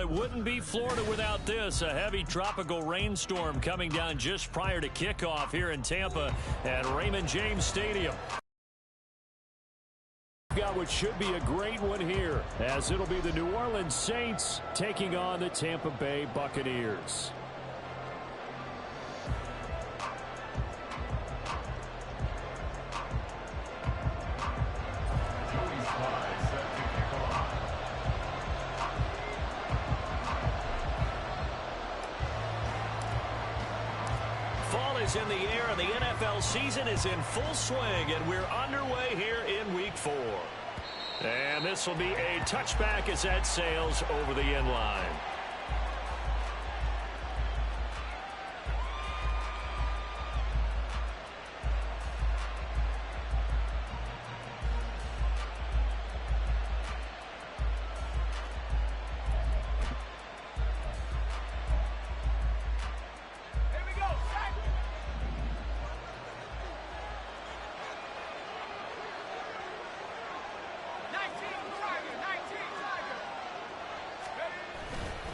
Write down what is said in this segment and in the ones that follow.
it wouldn't be Florida without this. A heavy tropical rainstorm coming down just prior to kickoff here in Tampa at Raymond James Stadium. Got what should be a great one here, as it'll be the New Orleans Saints taking on the Tampa Bay Buccaneers. Fall is in the air, and the NFL season is in full swing, and we're underway here in Week 4. And this will be a touchback as that sails over the end line.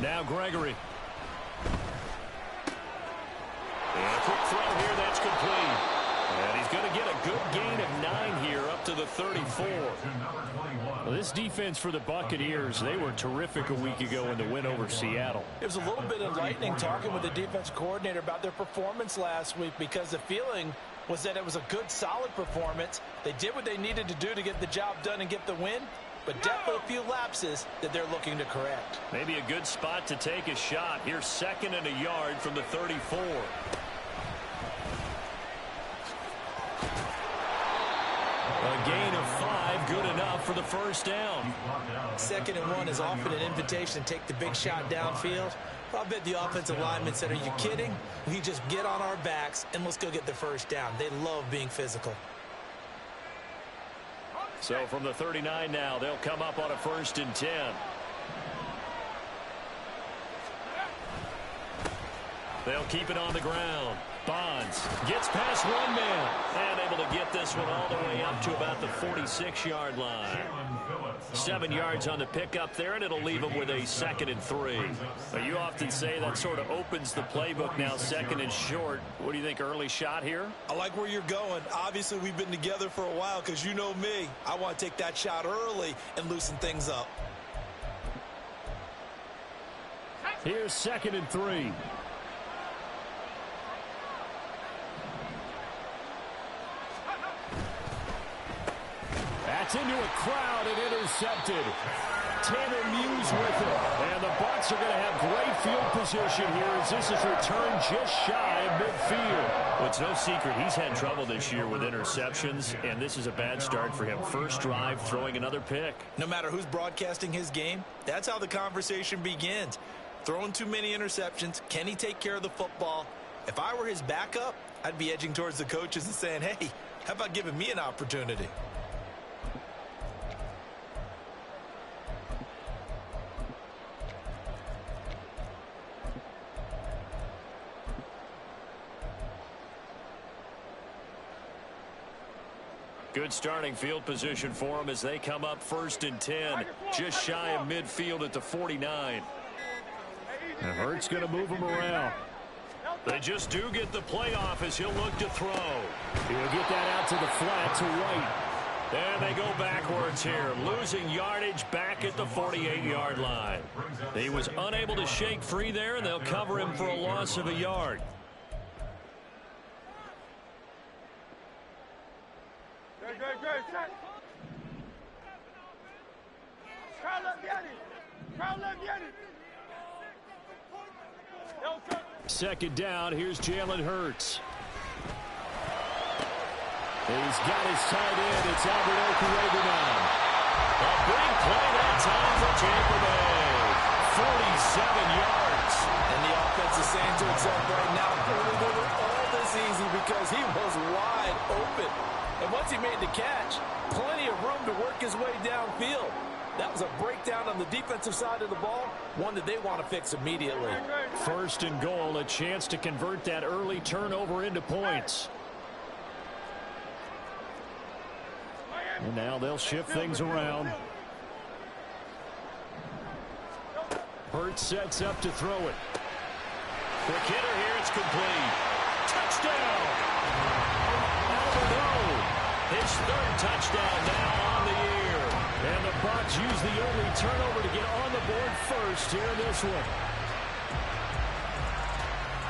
Now Gregory. And a quick throw here, that's complete. And he's going to get a good gain of 9 here up to the 34. Well, this defense for the Buccaneers, they were terrific a week ago in the win over Seattle. It was a little bit enlightening talking with the defense coordinator about their performance last week, because the feeling was that it was a good, solid performance. They did what they needed to do to get the job done and get the win, but definitely a few lapses that they're looking to correct. Maybe a good spot to take a shot. Here's 2nd and a yard from the 34. A gain of 5, good enough for the first down. 2nd and 1 is often an invitation to take the big shot downfield. I bet the offensive lineman said, "Are you kidding? We just get on our backs and let's go get the first down." They love being physical. So from the 39 now, they'll come up on a 1st and 10. They'll keep it on the ground. Bonds gets past one man and able to get this one all the way up to about the 46-yard line. 7 yards on the pickup there, and it'll leave them with a 2nd and 3. But you often say that sort of opens the playbook now, 2nd and short. What do you think, early shot here? I like where you're going. Obviously, we've been together for a while, because you know me. I want to take that shot early and loosen things up. Here's 2nd and 3. That's into a crowd and intercepted. Tanner Muse with it. And the Bucs are going to have great field position here as this is returned just shy of midfield. Well, it's no secret he's had trouble this year with interceptions, and this is a bad start for him. First drive, throwing another pick. No matter who's broadcasting his game, that's how the conversation begins. Throwing too many interceptions, can he take care of the football? If I were his backup, I'd be edging towards the coaches and saying, "Hey, how about giving me an opportunity?" Good starting field position for them as they come up 1st and 10, just shy of midfield at the 49. And Hurts going to move them around. They just do get the playoff as he'll look to throw. He'll get that out to the flat to White. And they go backwards here, losing yardage back at the 48-yard line. He was unable to shake free there, and they'll cover him for a loss of a yard. Second down, here's Jalen Hurts. He's got his tight end. It's Albert Okwuegbunam now. A big play that time for Tampa Bay. 47 yards. And the offense is saying to itself right now, "We're going to all this easy," because he was wide open. And once he made the catch, plenty of room to work his way downfield. That was a breakdown on the defensive side of the ball, one that they want to fix immediately. 1st and goal, a chance to convert that early turnover into points. And now they'll shift things around. Hurts sets up to throw it. Quick hitter here. It's complete. Touchdown. Alvin, his third touchdown now on the year. And the Bucs use the early turnover to get on the board first here in this one.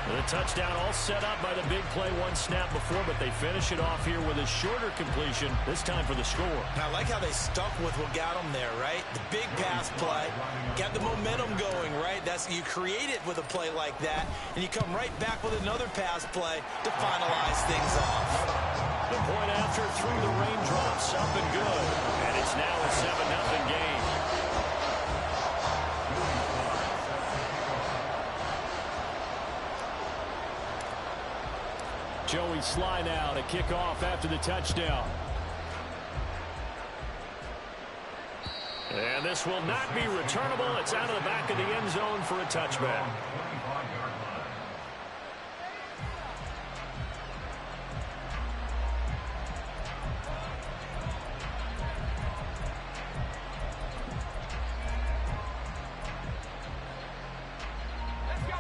The touchdown all set up by the big play one snap before, but they finish it off here with a shorter completion, this time for the score. And I like how they stuck with what got them there, right? The big pass play, got the momentum going, right? You create it with a play like that, and you come right back with another pass play to finalize things off. The point after through the raindrops, up and good, and it's now a 7-0 game. Joey Sly now to kick off after the touchdown. And this will not be returnable. It's out of the back of the end zone for a touchback.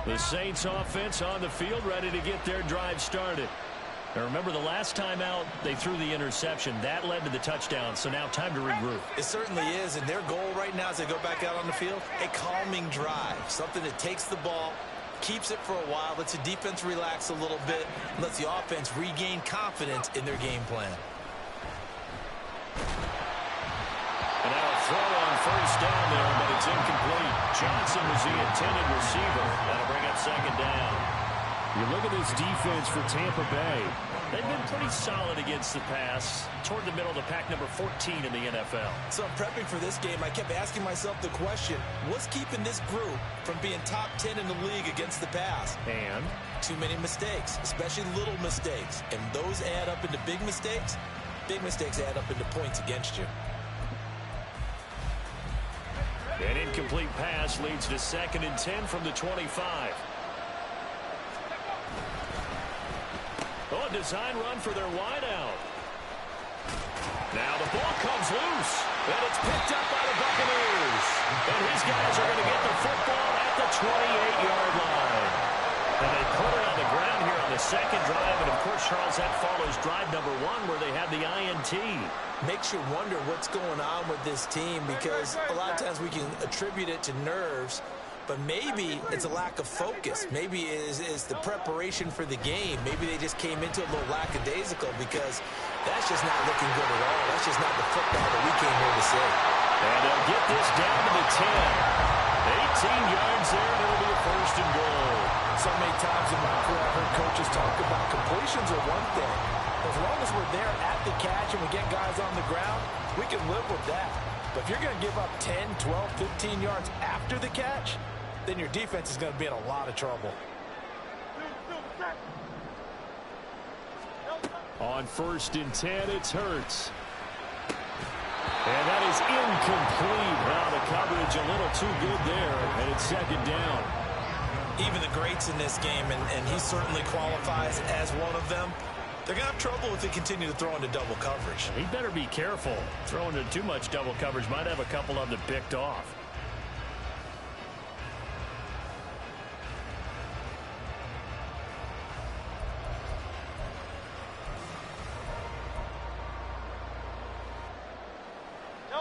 The Saints offense on the field, ready to get their drive started. Now remember, the last time out, they threw the interception. That led to the touchdown, so now time to regroup. It certainly is, and their goal right now as they go back out on the field, a calming drive. Something that takes the ball, keeps it for a while, lets the defense relax a little bit, and lets the offense regain confidence in their game plan. And now a throw on first down there, but it's incomplete. Johnson was the intended receiver. That'll bring up second down. You look at this defense for Tampa Bay. They've been pretty solid against the pass, toward the middle of the pack, number 14 in the NFL. So I'm prepping for this game. I kept asking myself the question, what's keeping this group from being top 10 in the league against the pass? And? Too many mistakes, especially little mistakes. And those add up into big mistakes. Big mistakes add up into points against you. An incomplete pass leads to 2nd and 10 from the 25. Oh, a design run for their wideout. Now the ball comes loose, and it's picked up by the Buccaneers. And his guys are going to get the football at the 28-yard line. And they put it on the ground here on the second drive. And, of course, Charles, that follows drive number 1 where they had the INT. Makes you wonder what's going on with this team, because a lot of times we can attribute it to nerves, but maybe it's a lack of focus. Maybe it is the preparation for the game. Maybe they just came into it a little lackadaisical, because that's just not looking good at all. That's just not the football that we came here to see. And they'll get this down to the 10. 18 yards there, and it'll be a 1st and goal. So many times in my career I've heard coaches talk about completions are one thing. As long as we're there at the catch and we get guys on the ground, we can live with that. But if you're going to give up 10, 12, 15 yards after the catch, then your defense is going to be in a lot of trouble. On 1st and 10, it's Hurts. And that is incomplete. Now the coverage a little too good there, and it's 2nd down. Even the greats in this game, and he certainly qualifies as one of them, they're going to have trouble if they continue to throw into double coverage. He better be careful. Throwing into too much double coverage might have a couple of them picked off.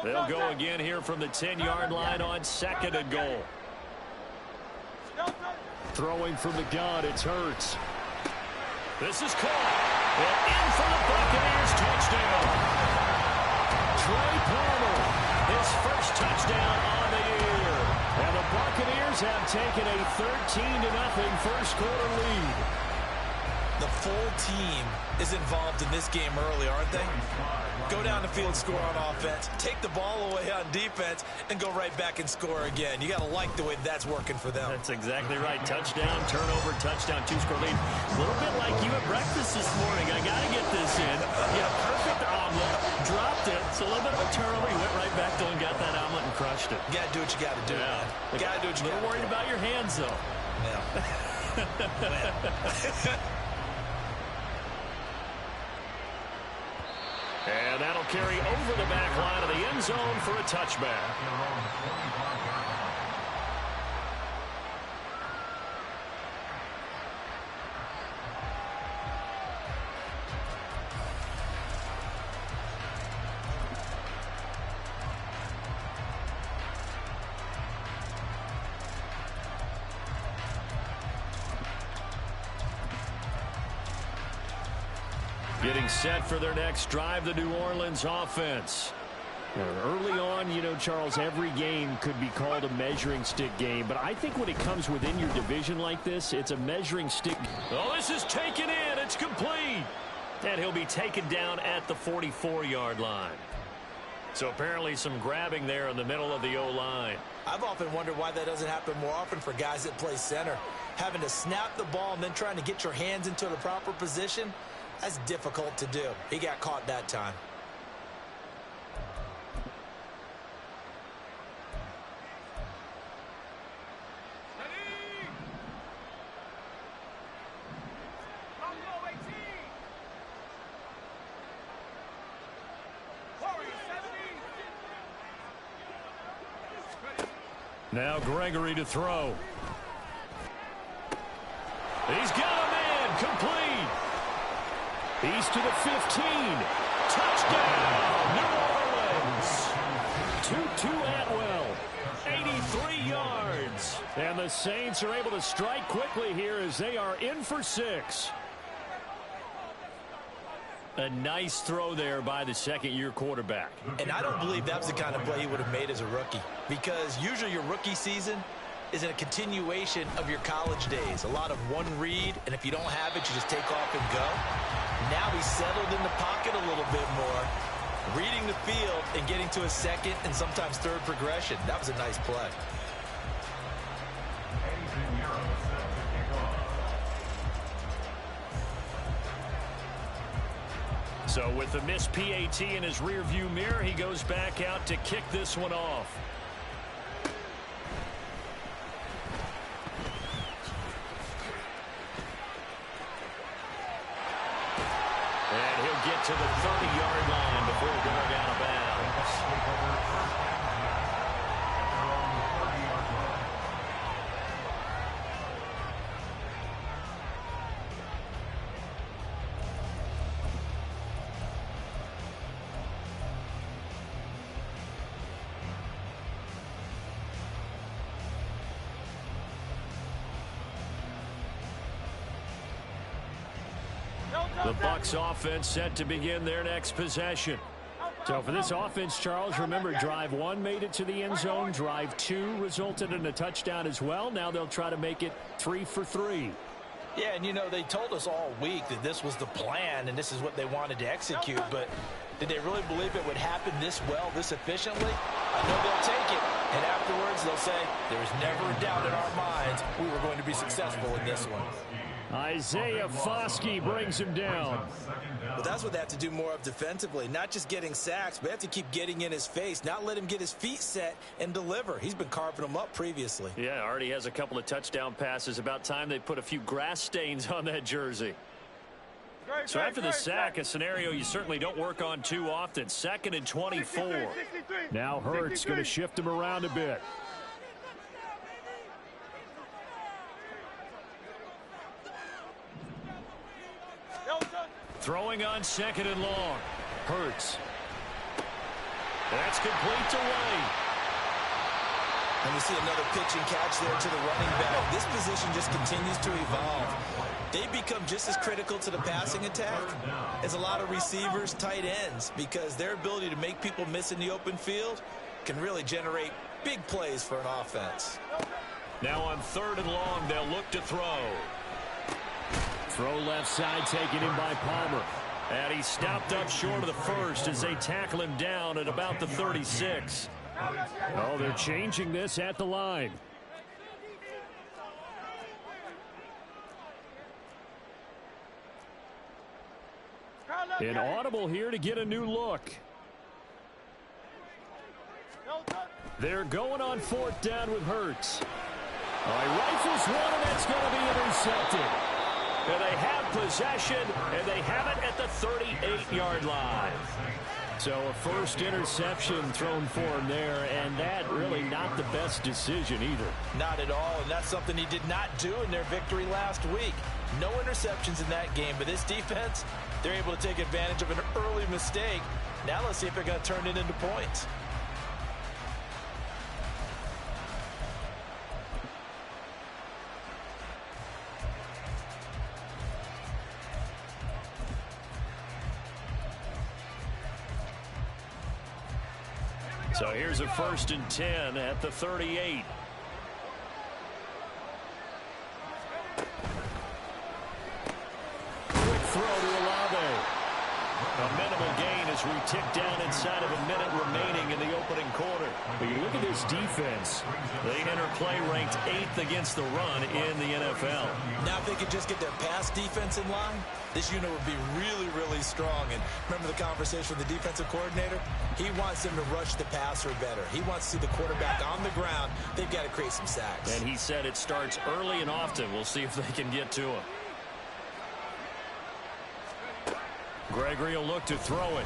They'll go again here from the 10-yard line on 2nd and goal. Throwing from the gun, it's Hurts. This is caught. And in for the Buccaneers, touchdown. Trey Palmer, his first touchdown on the year. And the Buccaneers have taken a 13-0 first-quarter lead. The full team is involved in this game early, aren't they? Go down the field, score on offense, take the ball away on defense, and go right back and score again. You got to like the way that's working for them. That's exactly right. Touchdown, turnover, touchdown, 2-score lead. A little bit like you at breakfast this morning. I got to get this in. Yeah, perfect omelet. Dropped it. It's a little bit of a turnover. You went right back though and got that omelet and crushed it. You got to do what you got to do. Yeah. You got to do what you got to do. A little worried about your hands, though. Yeah. And that'll carry over the back line of the end zone for a touchback. Getting set for their next drive, the New Orleans offense. Early on, you know, Charles, every game could be called a measuring stick game. But I think when it comes within your division like this, it's a measuring stick. Oh, this is taken in. It's complete. And he'll be taken down at the 44-yard line. So apparently some grabbing there in the middle of the O-line. I've often wondered why that doesn't happen more often for guys that play center. Having to snap the ball and then trying to get your hands into the proper position, that's difficult to do. He got caught that time. Now Gregory to throw. He's got a man complete. He's to the 15. Touchdown, New Orleans. Tutu Atwell, 83 yards. And the Saints are able to strike quickly here as they are in for 6. A nice throw there by the second-year quarterback. And I don't believe that was the kind of play he would have made as a rookie, because usually your rookie season is a continuation of your college days. A lot of one read, and if you don't have it, you just take off and go. Now he's settled in the pocket a little bit more, reading the field and getting to a second and sometimes third progression. That was a nice play. So with the missed PAT in his rearview mirror, he goes back out to kick this one off. And he'll get to the 30-yard line before going out of bounds. The Bucs offense set to begin their next possession. So for this offense, Charles, remember drive 1 made it to the end zone. Drive 2 resulted in a touchdown as well. Now they'll try to make it 3 for 3. Yeah, and you know, they told us all week that this was the plan and this is what they wanted to execute, but did they really believe it would happen this well, this efficiently? I know they'll take it, and afterwards they'll say, there was never a doubt in our minds we were going to be successful in this one. Isaiah Foskey brings him down. Well, that's what they have to do more of defensively, not just getting sacks, but they have to keep getting in his face, not let him get his feet set and deliver. He's been carving them up previously. Yeah, already has a couple of touchdown passes. About time they put a few grass stains on that jersey. So after the sack, a scenario you certainly don't work on too often. 2nd and 24. Now Hurts going to shift him around a bit. Throwing on 2nd and long. Hurts. That's complete to White. And we see another pitch and catch there to the running back. This position just continues to evolve. They become just as critical to the passing attack as a lot of receivers, tight ends, because their ability to make people miss in the open field can really generate big plays for an offense. Now on 3rd and long, they'll look to throw. Throw left side taken in by Palmer. And he stopped up short of the first as they tackle him down at about the 36. Oh, they're changing this at the line. An audible here to get a new look. They're going on 4th down with Hurts. He rifles one, and it's going to be intercepted. And they have possession, and they have it at the 38-yard line. So a first interception thrown for him there, and that really not the best decision either. Not at all, and that's something he did not do in their victory last week. No interceptions in that game, but this defense, they're able to take advantage of an early mistake. Now let's see if they're going to turn it into points. So here's a 1st and 10 at the 38. Quick throw to Olave. A minimal gain as we tick down inside of a minute remaining in the opening quarter. But you look at this defense. They enter play ranked 8th against the run in the NFL. Now if they could just get their pass defense in line, this unit would be really, really strong. And remember the conversation with the defensive coordinator? He wants them to rush the passer better. He wants to see the quarterback on the ground. They've got to create some sacks. And he said it starts early and often. We'll see if they can get to him. Gregory will look to throw it.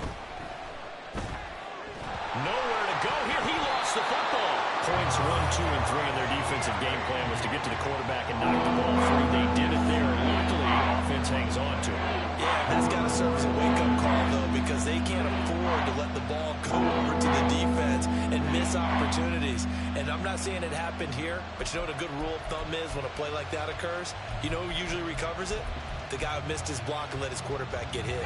Nowhere to go here. He lost the football. Points 1, 2, and 3 in their defensive game plan was to get to the quarterback and knock the ball free. They did it there. Luckily, offense hangs on to it. Yeah, that's got to serve as a wake-up call, though, because they can't afford to let the ball go over to the defense and miss opportunities. And I'm not saying it happened here, but you know what a good rule of thumb is when a play like that occurs? You know who usually recovers it? The guy who missed his block and let his quarterback get hit.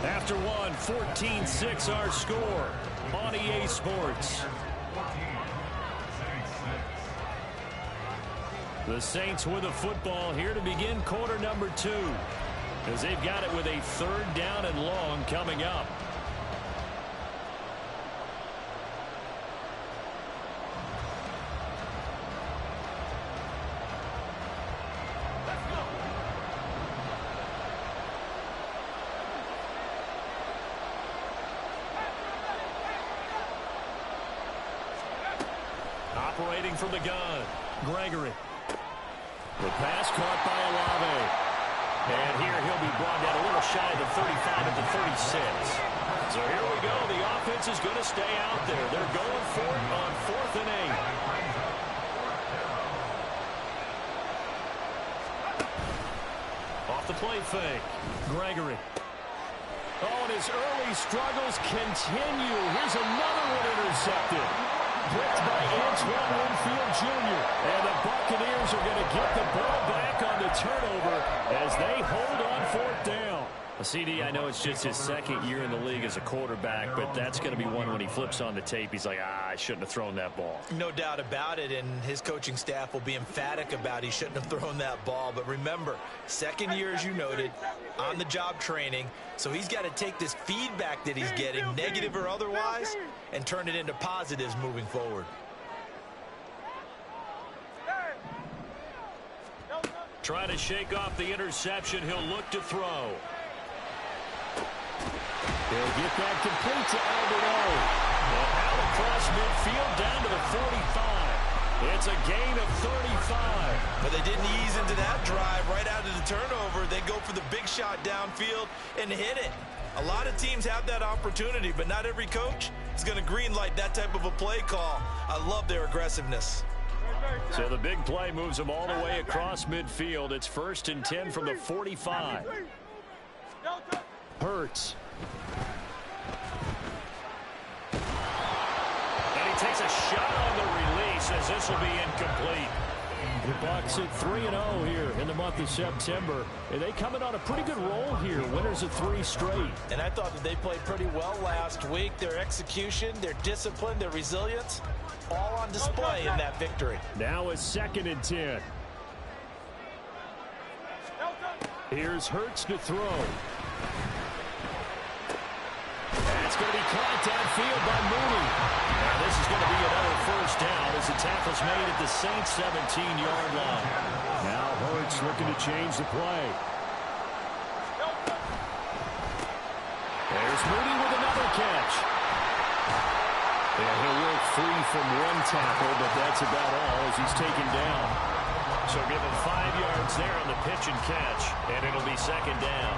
After one, 14-6 our score on EA Sports. The Saints with a football here to begin quarter number 2, as they've got it with a 3rd down and long coming up. Operating from the gun, Gregory. The pass caught by Olave. And here he'll be brought down a little shy of the 35 at the 36. So here we go. The offense is going to stay out there. They're going for it on 4th and 8. Off the play fake, Gregory. Oh, and his early struggles continue. Here's another one intercepted. Picked by Antoine Winfield Jr. And the Buccaneers are going to get the ball back on the turnover as they hold on 4th down. CD, I know it's just his 2nd year in the league as a quarterback, but that's going to be one when he flips on the tape. He's like, I shouldn't have thrown that ball. No doubt about it, and his coaching staff will be emphatic about he shouldn't have thrown that ball. But remember, 2nd year, as you noted, on-the-job training, so he's got to take this feedback that he's getting, negative or otherwise, and turn it into positives moving forward. Trying to shake off the interception. He'll look to throw. He'll get that complete to Alberto. And out across midfield down to the 45. It's a gain of 35. But they didn't ease into that drive right out of the turnover. They go for the big shot downfield and hit it. A lot of teams have that opportunity, but not every coach is going to green light that type of a play call. I love their aggressiveness. So the big play moves them all the way across midfield. It's 1st and 10 from the 45. Hurts. And he takes a shot on the release as this will be incomplete. The Bucs at 3-0 here in the month of September. And they coming on a pretty good roll here. Winners of 3 straight. And I thought that they played pretty well last week. Their execution, their discipline, their resilience, all on display in that victory. Now a 2nd and 10. Here's Hurts to throw. That's going to be caught downfield by Mooney. And this is going to be another 1st down as the tackle's made at the Saints' 17-yard line. Now Hurts looking to change the play. There's Mooney with another catch. And he'll work free from one tackle, but that's about all as he's taken down. So give him 5 yards there on the pitch and catch, and it'll be 2nd down.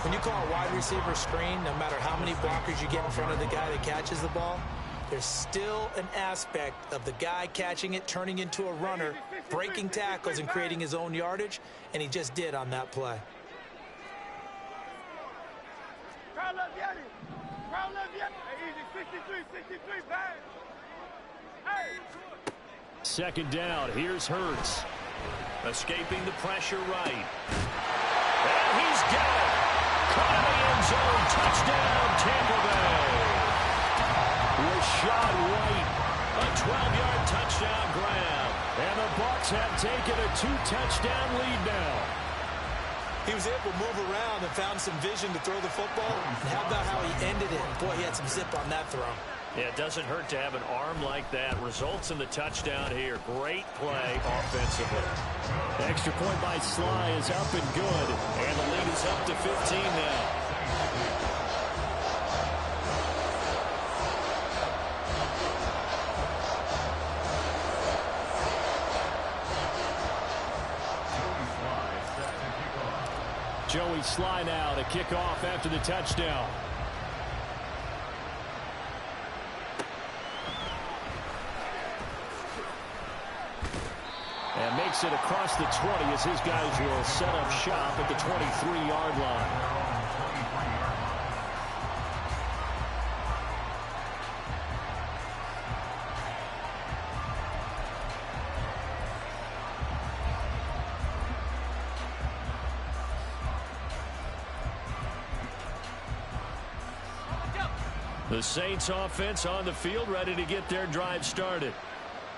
When you call a wide receiver screen, no matter how many blockers you get in front of the guy that catches the ball, there's still an aspect of the guy catching it, turning into a runner, breaking tackles and creating his own yardage, and he just did on that play. 2nd down. Here's Hurts. Escaping the pressure right. And he's got it. Caught in the end zone. Touchdown, Tampa Bay. Rashad White, a 12-yard touchdown grab. And the Bucs have taken a 2-touchdown lead now. He was able to move around and found some vision to throw the football. And how about how he ended it? Boy, he had some zip on that throw. Yeah, it doesn't hurt to have an arm like that. Results in the touchdown here. Great play offensively. The extra point by Sly is up and good. And the lead is up to 15 now. Joey Sly now to kick off after the touchdown. And makes it across the 20 as his guys will set up shop at the 23-yard line. The Saints offense on the field ready to get their drive started.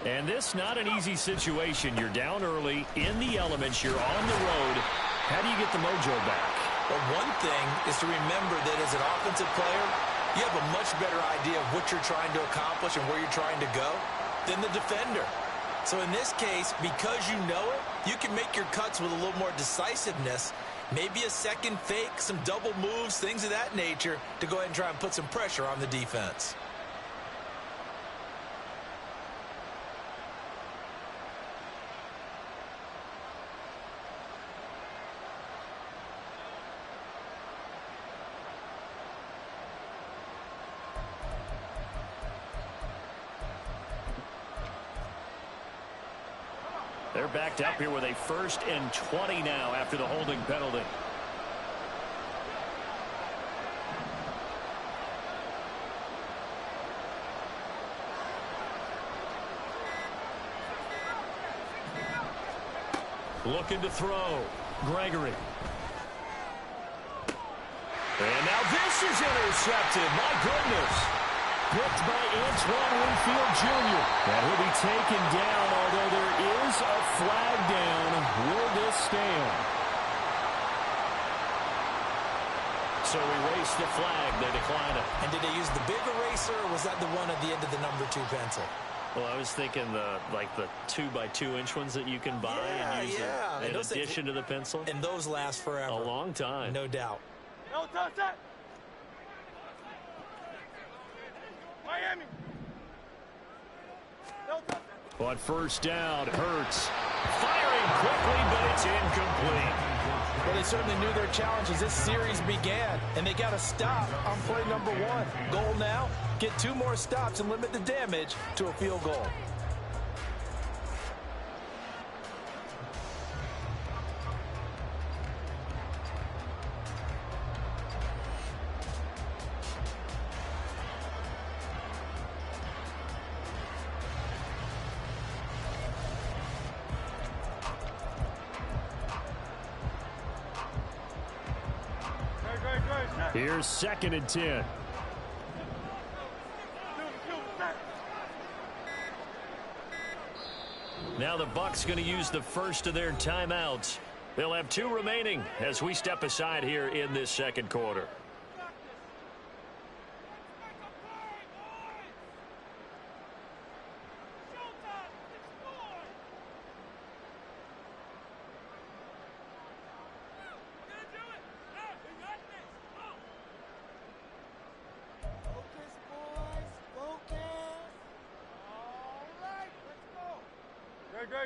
And this not an easy situation. You're down early, in the elements, you're on the road. How do you get the mojo back? Well, one thing is to remember that as an offensive player, you have a much better idea of what you're trying to accomplish and where you're trying to go than the defender. So in this case, because you know it, you can make your cuts with a little more decisiveness. Maybe a second fake, some double moves, things of that nature to go ahead and try and put some pressure on the defense. They're backed up here with a 1st and 20 now after the holding penalty. Looking to throw. Gregory. And now this is intercepted. My goodness. Picked by Antoine Winfield Jr. And he'll be taken down, although there is a flag down. Will this stand? So erase the flag. They decline it. And did they use the big eraser, or was that the one at the end of the number 2 pencil? Well, I was thinking the 2-by-2-inch ones that you can buy and use in addition to the pencil. And those last forever. A long time. No doubt. No touch that. Miami. No touch that. On 1st down, Hurts. Firing quickly, but it's incomplete. Well, they certainly knew their challenge as this series began, and they got a stop on play number 1. Goal now, get 2 more stops and limit the damage to a field goal. Here's 2nd and 10. Now the Bucs going to use the first of their timeouts. They'll have 2 remaining as we step aside here in this 2nd quarter.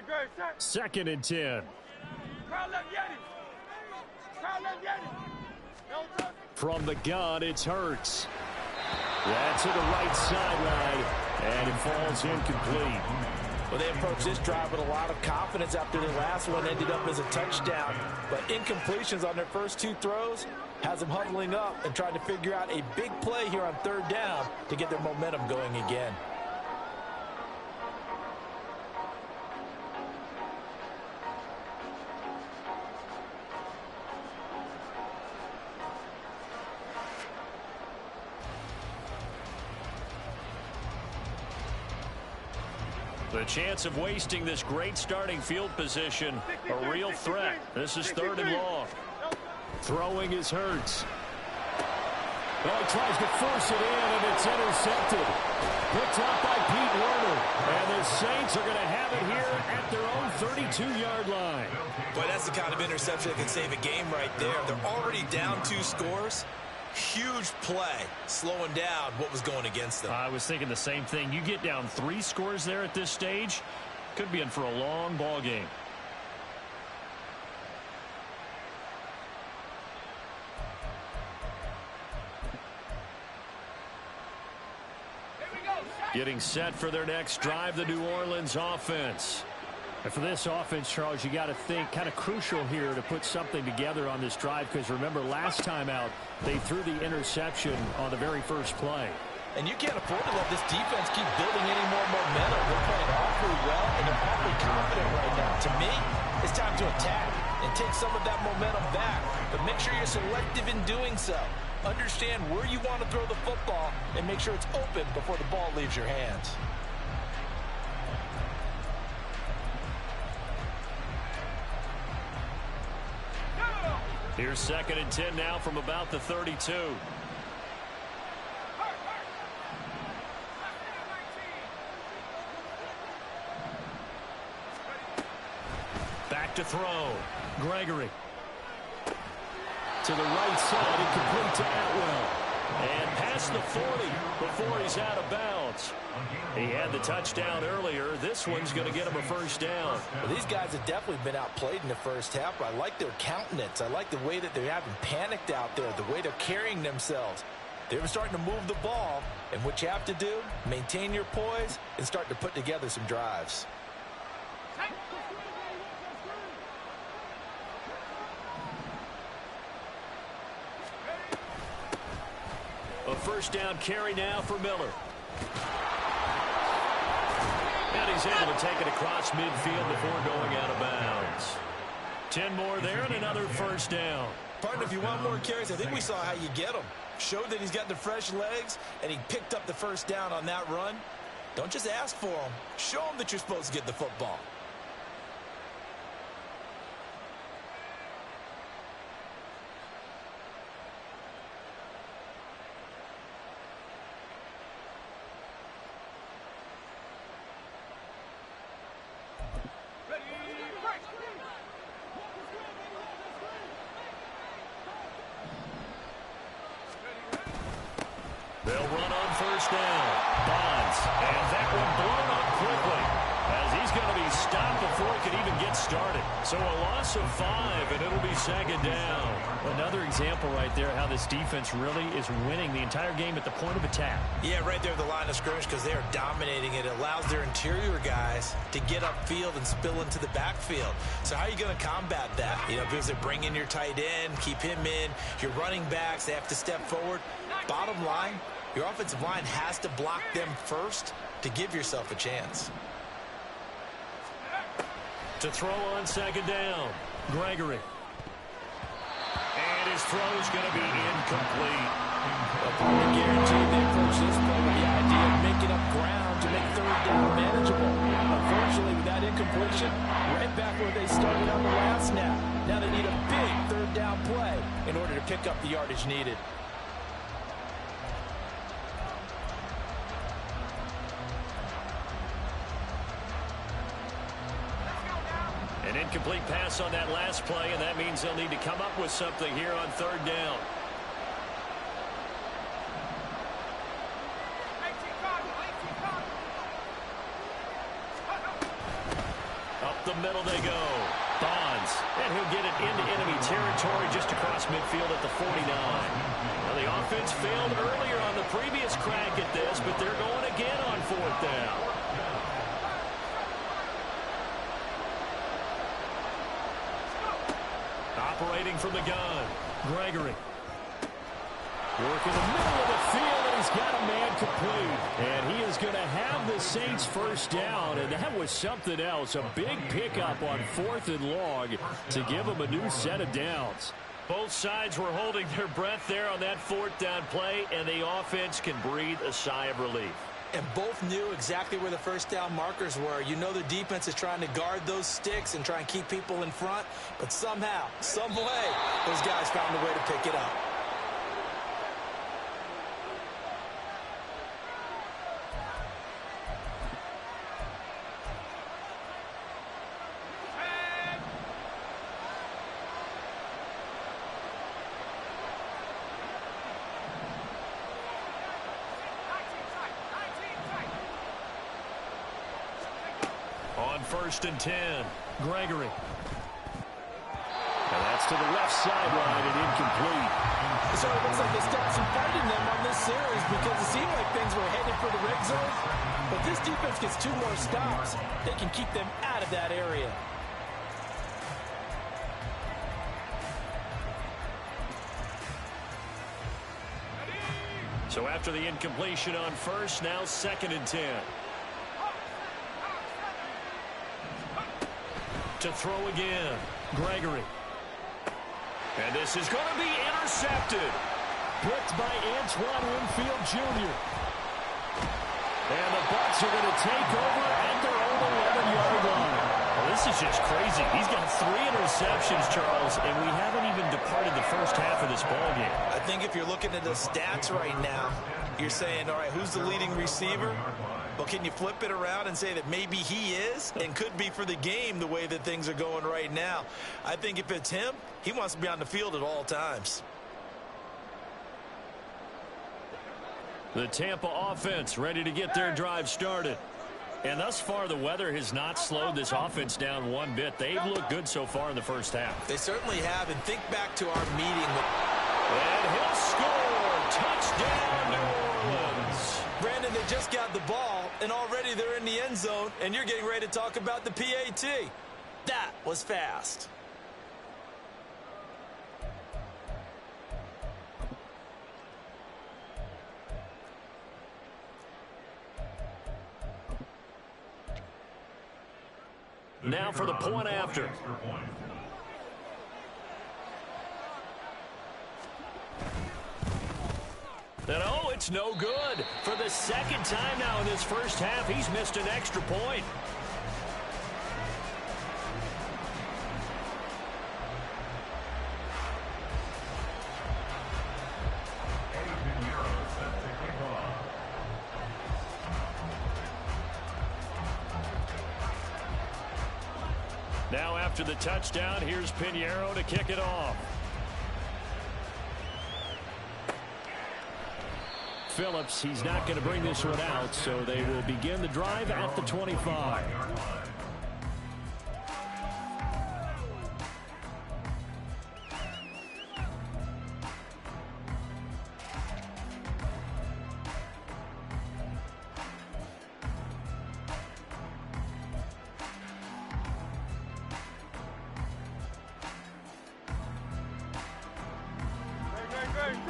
Great. 2nd and 10. From the gun, it's Hurts. That's to the right sideline, and it falls incomplete. Well, they approached this drive with a lot of confidence after their last one ended up as a touchdown. But incompletions on their first 2 throws has them huddling up and trying to figure out a big play here on 3rd down to get their momentum going again. The chance of wasting this great starting field position, a real threat. This is 3rd and long. Throwing is Hurts. Well, he tries to force it in, and it's intercepted. Picked up by Pete Werner. And the Saints are going to have it here at their own 32-yard line. Boy, that's the kind of interception that can save a game right there. They're already down 2 scores. Huge play, slowing down what was going against them. I was thinking the same thing. You get down 3 scores there at this stage, could be in for a long ball game. Getting set for their next drive, the New Orleans offense. And for this offense, Charles, you got to think kind of crucial here to put something together on this drive, because remember last time out they threw the interception on the very first play. And you can't afford to let this defense keep building any more momentum. They're playing awfully well, and they're awfully confident right now. To me, it's time to attack and take some of that momentum back. But make sure you're selective in doing so. Understand where you want to throw the football and make sure it's open before the ball leaves your hands. Here's 2nd and 10 now from about the 32. Back to throw. Gregory. To the right side, incomplete to Atwell. And past the 40 before he's out of bounds. He had the touchdown earlier. This one's going to get him a first down. Well, these guys have definitely been outplayed in the first half. I like their countenance. I like the way that they haven't panicked out there, the way they're carrying themselves. They're starting to move the ball, and what you have to do, maintain your poise and start to put together some drives. A first down carry now for Miller. And he's able to take it across midfield before going out of bounds. 10 more there and another first down. Partner, if you want more carries, I think we saw how you get them. Showed that he's got the fresh legs, and he picked up the first down on that run. Don't just ask for them. Show them that you're supposed to get the football. They'll run on first down. Bonds. And that one blown up quickly as he's going to be stopped before he can even get started. So a loss of 5, and it'll be 2nd down. Another example right there how this defense really is winning the entire game at the point of attack. Yeah, right there at the line of scrimmage, because they are dominating it. It allows their interior guys to get upfield and spill into the backfield. So how are you going to combat that? You know, because they bring in your tight end, keep him in. Your running backs, they have to step forward. Bottom line, your offensive line has to block them first to give yourself a chance. To throw on 2nd down, Gregory. And his throw's going to be incomplete. I guarantee they approach this play with the idea of making up ground to make 3rd down manageable. Unfortunately, with that incompletion, right back where they started on the last snap. Now they need a big 3rd down play in order to pick up the yardage needed. An incomplete pass on that last play, and that means they'll need to come up with something here on 3rd down. Up the middle they go. Bonds, and he'll get it into enemy territory just across midfield at the 49. Now the offense failed earlier on the previous crack at this, but they're going again on 4th down. Operating from the gun, Gregory. Work in the middle of the field, and he's got a man complete. And he is going to have the Saints first down, and that was something else. A big pickup on 4th and long to give them a new set of downs. Both sides were holding their breath there on that 4th down play, and the offense can breathe a sigh of relief. And both knew exactly where the first down markers were. You know the defense is trying to guard those sticks and try and keep people in front. But somehow, some way, those guys found a way to pick it up. On 1st and 10, Gregory. And that's to the left sideline and incomplete. So it looks like they stopped some fighting them on this series because it seemed like things were headed for the red zone. But this defense gets 2 more stops. They can keep them out of that area. So after the incompletion on 1st, now 2nd and 10. To throw again, Gregory. And this is going to be intercepted. Blitzed by Antoine Winfield Jr. And the Bucs are going to take over at their own 11-yard line. Well, this is just crazy. He's got 3 interceptions, Charles, and we haven't even departed the first half of this ballgame. I think if you're looking at the stats right now, you're saying, all right, who's the leading receiver? Well, can you flip it around and say that maybe he is and could be for the game the way that things are going right now? I think if it's him, he wants to be on the field at all times. The Tampa offense ready to get their drive started. And thus far, the weather has not slowed this offense down one bit. They've looked good so far in the first half. They certainly have. And think back to our meeting. And he'll score. Touchdown, New Orleans. Brandon, they just got the ball, and already they're in the end zone, and you're getting ready to talk about the PAT. That was fast. Now for the point after. And oh, it's no good. For the second time now in this first half, he's missed an extra point. Now after the touchdown, here's Pinheiro to kick it off. Phillips, he's not going to bring this one out, so they will begin the drive at the 25.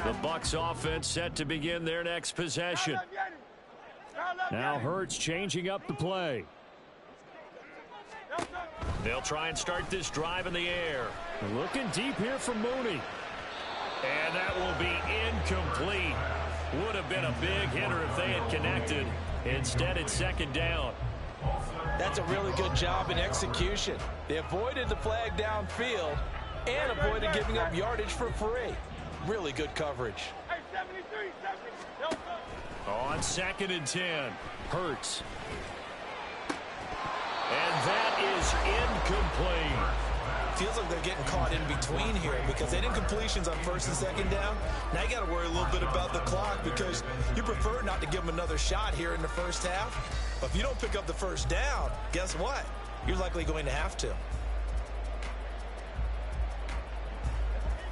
The Bucs offense set to begin their next possession. Now Hurts changing up the play. They'll try and start this drive in the air. Looking deep here for Mooney. And that will be incomplete. Would have been a big hitter if they had connected. Instead, it's second down. That's a really good job in execution. They avoided the flag downfield and avoided giving up yardage for free. Really good coverage. On 2nd and 10, Hurts. And that is incomplete. Feels like they're getting caught in between here because they didn't completions on 1st and 2nd down. Now you got to worry a little bit about the clock because you prefer not to give them another shot here in the first half. But if you don't pick up the first down, guess what? You're likely going to have to.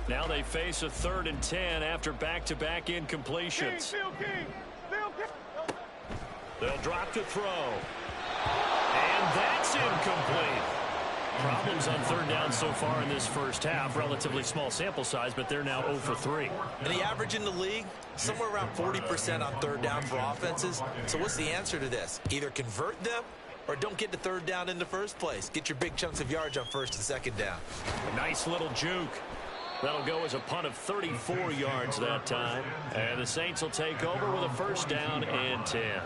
Now they face a 3rd and 10 after back-to-back incompletions. They'll drop to throw. And that's incomplete. Problems on 3rd down so far in this first half. Relatively small sample size, but they're now 0 for 3. And the average in the league, somewhere around 40% on 3rd down for offenses. So what's the answer to this? Either convert them or don't get to 3rd down in the first place. Get your big chunks of yards on 1st and 2nd down. A nice little juke. That'll go as a punt of 34 yards that time. And the Saints will take over with a 1st down and 10.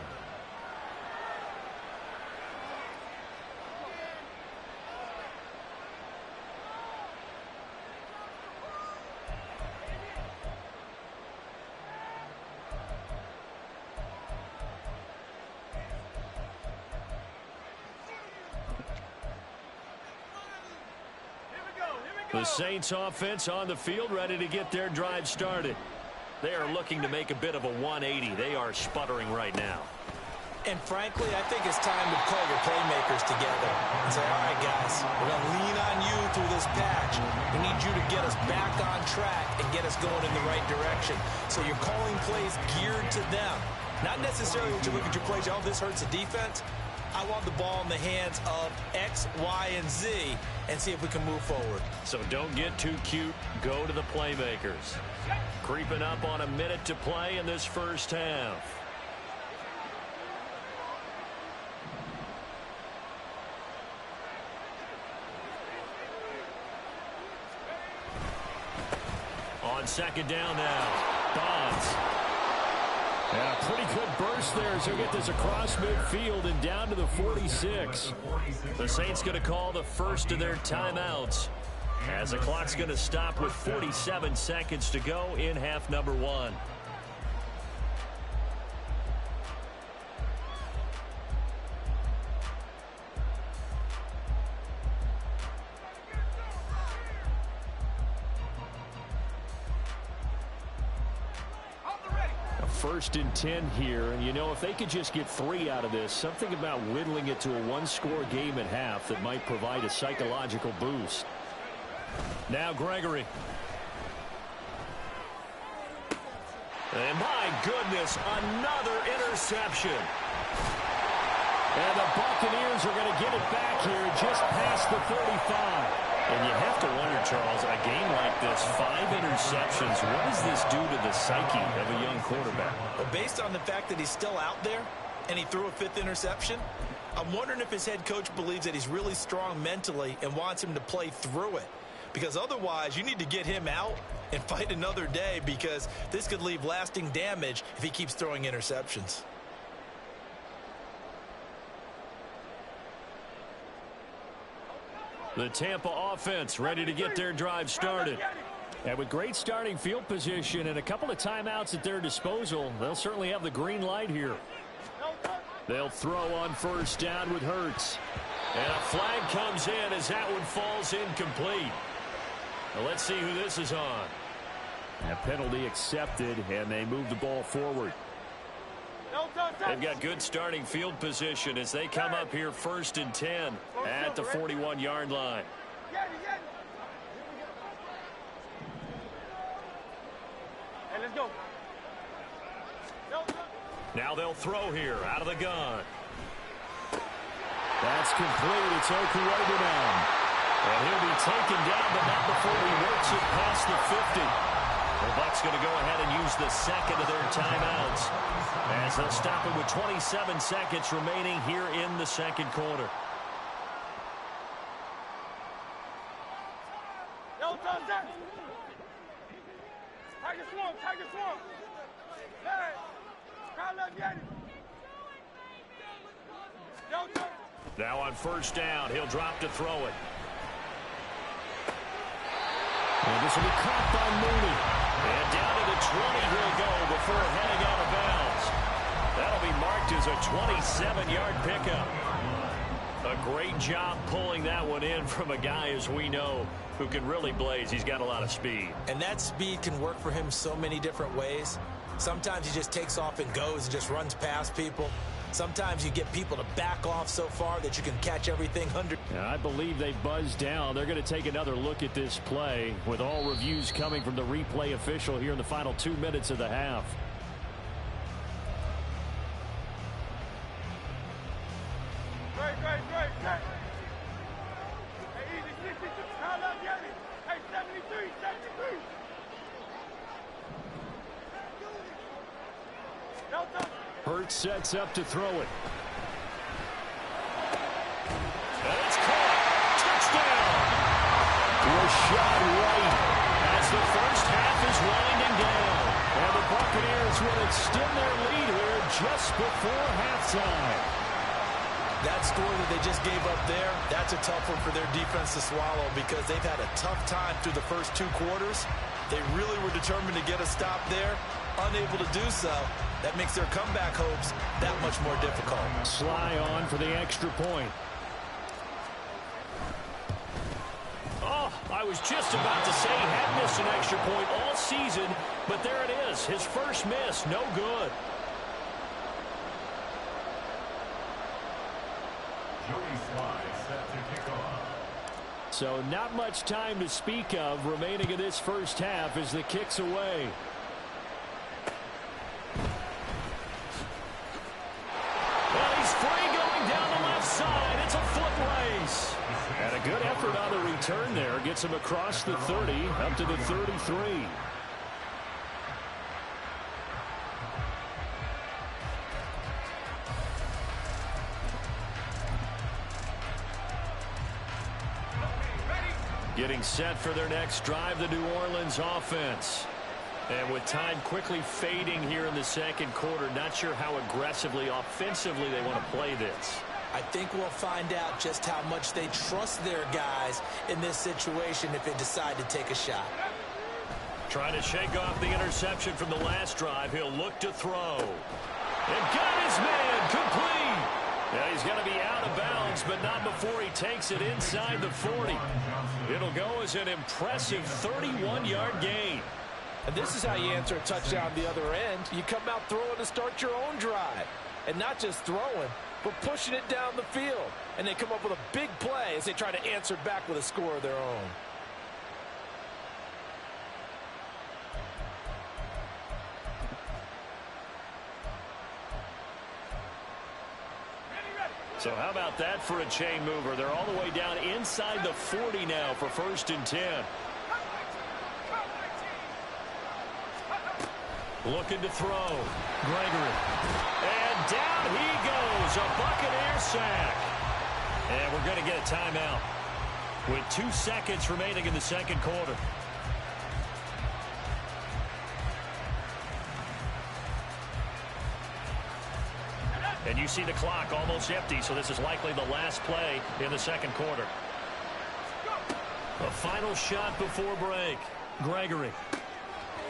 The Saints offense on the field, ready to get their drive started. They are looking to make a bit of a 180. They are sputtering right now. And frankly, I think it's time to call your playmakers together and say, all right, guys, we're going to lean on you through this patch. We need you to get us back on track and get us going in the right direction. So you're calling plays geared to them. Not necessarily when you look at your plays, oh, this hurts the defense. I want the ball in the hands of X, Y, and Z and see if we can move forward. So don't get too cute. Go to the playmakers. Creeping up on a minute to play in this first half. On second down now, Bonds. And a pretty good burst there as he'll get this across midfield and down to the 46. The Saints going to call the first of their timeouts as the clock's going to stop with 47 seconds to go in half number one. First and 10 here, and you know, if they could just get 3 out of this, something about whittling it to a one-score game at half that might provide a psychological boost. Now Gregory. And my goodness, another interception. And the Buccaneers are going to get it back here just past the 35. And you have to wonder, Charles, a game like this, 5 interceptions, what does this do to the psyche of a young quarterback? Well, based on the fact that he's still out there and he threw a 5th interception, I'm wondering if his head coach believes that he's really strong mentally and wants him to play through it. Because otherwise, you need to get him out and fight another day, because this could leave lasting damage if he keeps throwing interceptions. The Tampa offense ready to get their drive started. And with great starting field position and a couple of timeouts at their disposal, they'll certainly have the green light here. They'll throw on first down with Hurts. And a flag comes in as that one falls incomplete. Now let's see who this is on. A penalty accepted, and they move the ball forward. They've got good starting field position as they come up here first and 10 at the 41-yard line. Hey, let's go. Now they'll throw here out of the gun. That's complete. It's Okuwegbu. And he'll be taken down, but not before he works it past the 50. The Bucs going to go ahead and use the second of their timeouts as they'll stop it with 27 seconds remaining here in the second quarter. Tiger Swamp, Tiger Swamp. Hey, crowd left, get it. Now on first down, he'll drop to throw it. And this will be caught by Mooney. And down to the 20 he'll go before heading out of bounds. That'll be marked as a 27-yard pickup. A great job pulling that one in from a guy, as we know, who can really blaze. He's got a lot of speed. And that speed can work for him so many different ways. Sometimes he just takes off and goes and just runs past people. Sometimes you get people to back off so far that you can catch everything under. And I believe they buzzed down. They're going to take another look at this play, with all reviews coming from the replay official here in the final 2 minutes of the half. Great. Hey, easy, 62. Crowd left, get it. Hey, 73. Hurts sets up to throw it. And it's caught. Touchdown. Rashad White. As the first half is winding down. And the Buccaneers will extend their lead here just before halftime. That score that they just gave up there, that's a tough one for their defense to swallow, because they've had a tough time through the first 2 quarters. They really were determined to get a stop there, unable to do so. That makes their comeback hopes that much more difficult. Sly on for the extra point. Oh, I was just about to say he had missed an extra point all season, but there it is. His first miss, no good. So not much time to speak of remaining in this first half as the kick's away. Well, he's free going down the left side. It's a foot race. And a good effort on the return there. Gets him across the 30, up to the 33. Getting set for their next drive, the New Orleans offense. And with time quickly fading here in the second quarter, not sure how aggressively, offensively they want to play this. I think we'll find out just how much they trust their guys in this situation if they decide to take a shot. Trying to shake off the interception from the last drive. He'll look to throw. And got his man complete. Yeah, he's going to be out of bounds, but not before he takes it inside the 40. It'll go as an impressive 31-yard gain. And this is how you answer a touchdown the other end. You come out throwing to start your own drive. And not just throwing, but pushing it down the field. And they come up with a big play as they try to answer back with a score of their own. So how about that for a chain mover? They're all the way down inside the 40 now for 1st and 10. Looking to throw. Gregory. And down he goes. A Buccaneer sack. And we're going to get a timeout with 2 seconds remaining in the second quarter. And you see the clock almost empty, so this is likely the last play in the second quarter. A final shot before break. Gregory.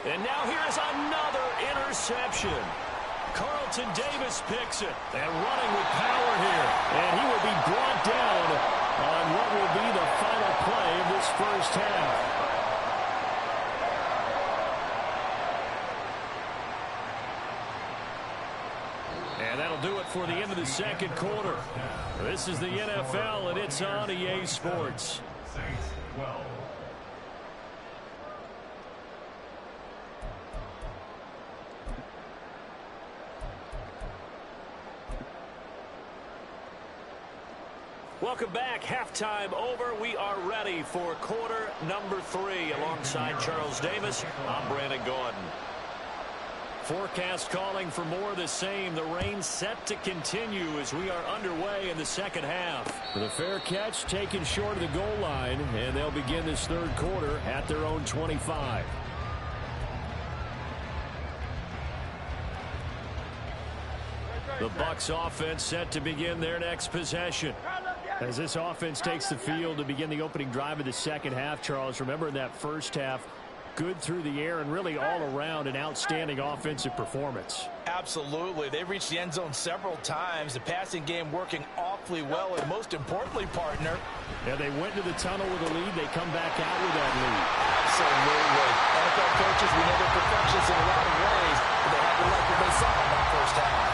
And now here's another interception. Carlton Davis picks it. And running with power here. And he will be brought down on what will be the final play of this first half. And that'll do it for the end of the second quarter. This is the NFL, and it's on EA Sports. Welcome back. Halftime over. We are ready for quarter number 3. Alongside Charles Davis, I'm Brandon Gordon. Forecast calling for more of the same. The rain set to continue as we are underway in the second half. The fair catch taken short of the goal line, and they'll begin this third quarter at their own 25. The Bucs offense set to begin their next possession. As this offense takes the field to begin the opening drive of the second half, Charles, remember in that first half, good through the air and really all around an outstanding offensive performance. Absolutely. They reached the end zone several times. The passing game working awfully well, and most importantly, partner. Yeah, they went to the tunnel with a lead. They come back out with that lead. Absolutely. NFL coaches, we know they're perfectionists in a lot of ways, but they had to like what they saw in that first half.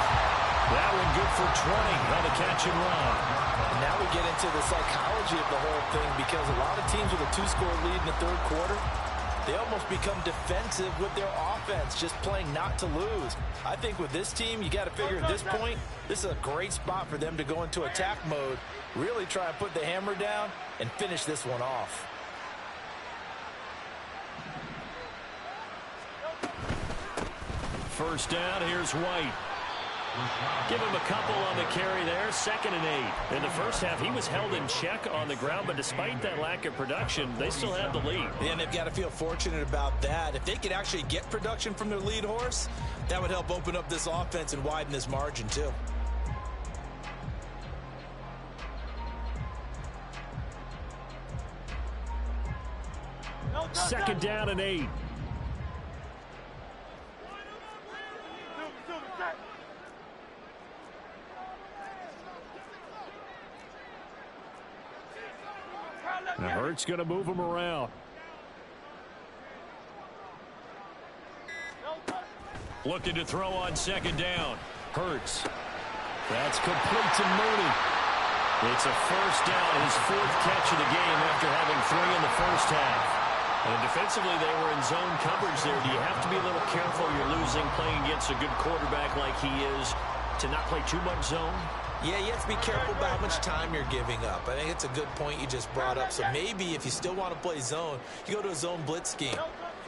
That one good for 20 on the catch and run. And now we get into the psychology of the whole thing, because a lot of teams with a 2-score lead in the third quarter, they almost become defensive with their offense, just playing not to lose. I think with this team, you got to figure at this point, this is a great spot for them to go into attack mode, really try and put the hammer down and finish this one off. First down, here's White. Give him a couple on the carry there, 2nd and 8. In the first half, he was held in check on the ground, but despite that lack of production, they still have the lead. And they've got to feel fortunate about that. If they could actually get production from their lead horse, that would help open up this offense and widen this margin too. Second down and 8. And Hurts going to move him around. Looking to throw on second down. Hurts. That's complete to Mooney. It's a first down, his fourth catch of the game after having 3 in the first half. And defensively, they were in zone coverage there. Do you have to be a little careful? You're losing playing against a good quarterback like he is to not play too much zone? Yeah, you have to be careful about how much time you're giving up. I think it's a good point you just brought up. So maybe if you still want to play zone, you go to a zone blitz scheme.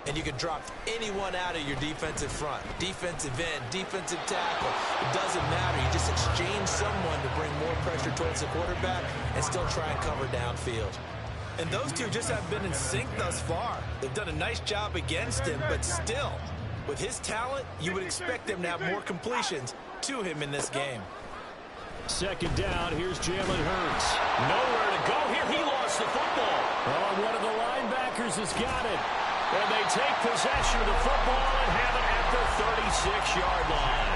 And you can drop anyone out of your defensive front. Defensive end, defensive tackle. It doesn't matter. You just exchange someone to bring more pressure towards the quarterback and still try and cover downfield. And those two just haven't been in sync thus far. They've done a nice job against him, but still, with his talent, you would expect them to have more completions to him in this game. Second down, here's Jalen Hurts. Nowhere to go here. He lost the football. Oh, one of the linebackers has got it. And they take possession of the football and have it at the 36-yard line.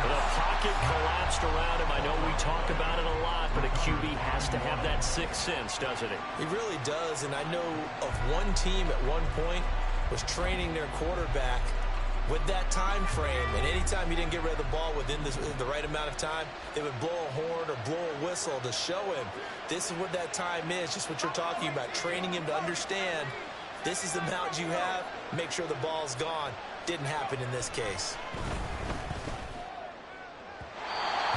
The pocket collapsed around him. I know we talk about it a lot, but a QB has to have that sixth sense, doesn't he? He really does, and I know of one team at one point was training their quarterback with that time frame, and anytime he didn't get rid of the ball within the right amount of time, they would blow a horn or blow a whistle to show him this is what that time is, just what you're talking about, training him to understand this is the amount you have, make sure the ball's gone. Didn't happen in this case.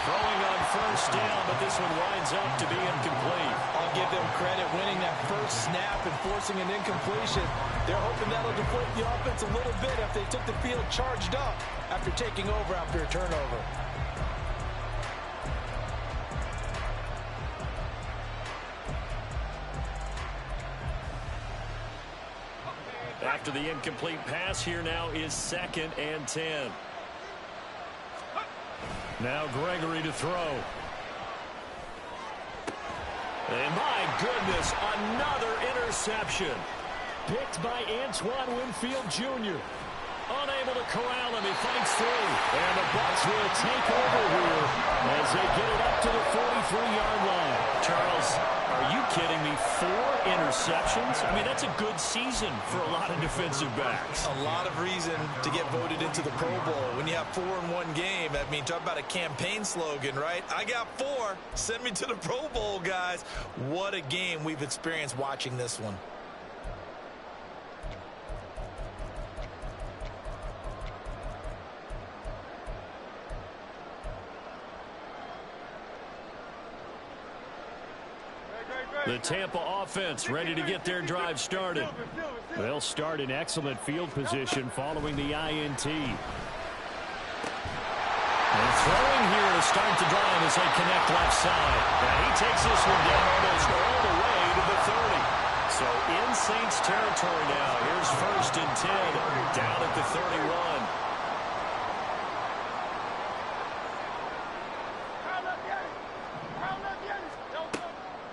Throwing on first down, but this one winds up to be incomplete. I'll give them credit winning that first snap and forcing an incompletion. They're hoping that'll deflate the offense a little bit if they took the field charged up after taking over after a turnover. After the incomplete pass, here now is 2nd and 10. Now Gregory to throw. And my goodness, another interception. Picked by Antoine Winfield Jr. Unable to corral him, he fights through. And the Bucs will take over here as they get it up to the 43-yard line. Charles, are you kidding me? 4 interceptions? I mean, that's a good season for a lot of defensive backs. A lot of reason to get voted into the Pro Bowl. When you have 4 in one game, I mean, talk about a campaign slogan, right? I got 4. Send me to the Pro Bowl, guys. What a game we've experienced watching this one. The Tampa offense ready to get their drive started. They'll start in excellent field position following the INT. And throwing here to start the drive as they connect left side. And he takes this one down almost all the way to the 30. So in Saints territory now. Here's 1st and 10 down at the 31.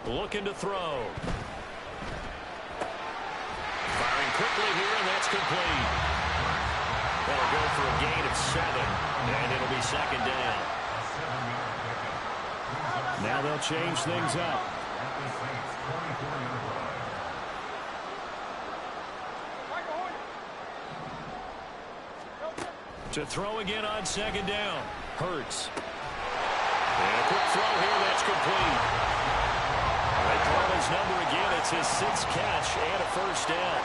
Looking to throw. Firing quickly here, and that's complete. That'll go for a gain of 7, and it'll be 2nd down. Now they'll change things up. To throw again on 2nd down. Hurts. And a quick throw here, that's complete. They call his number again. It's his 6th catch and a first down.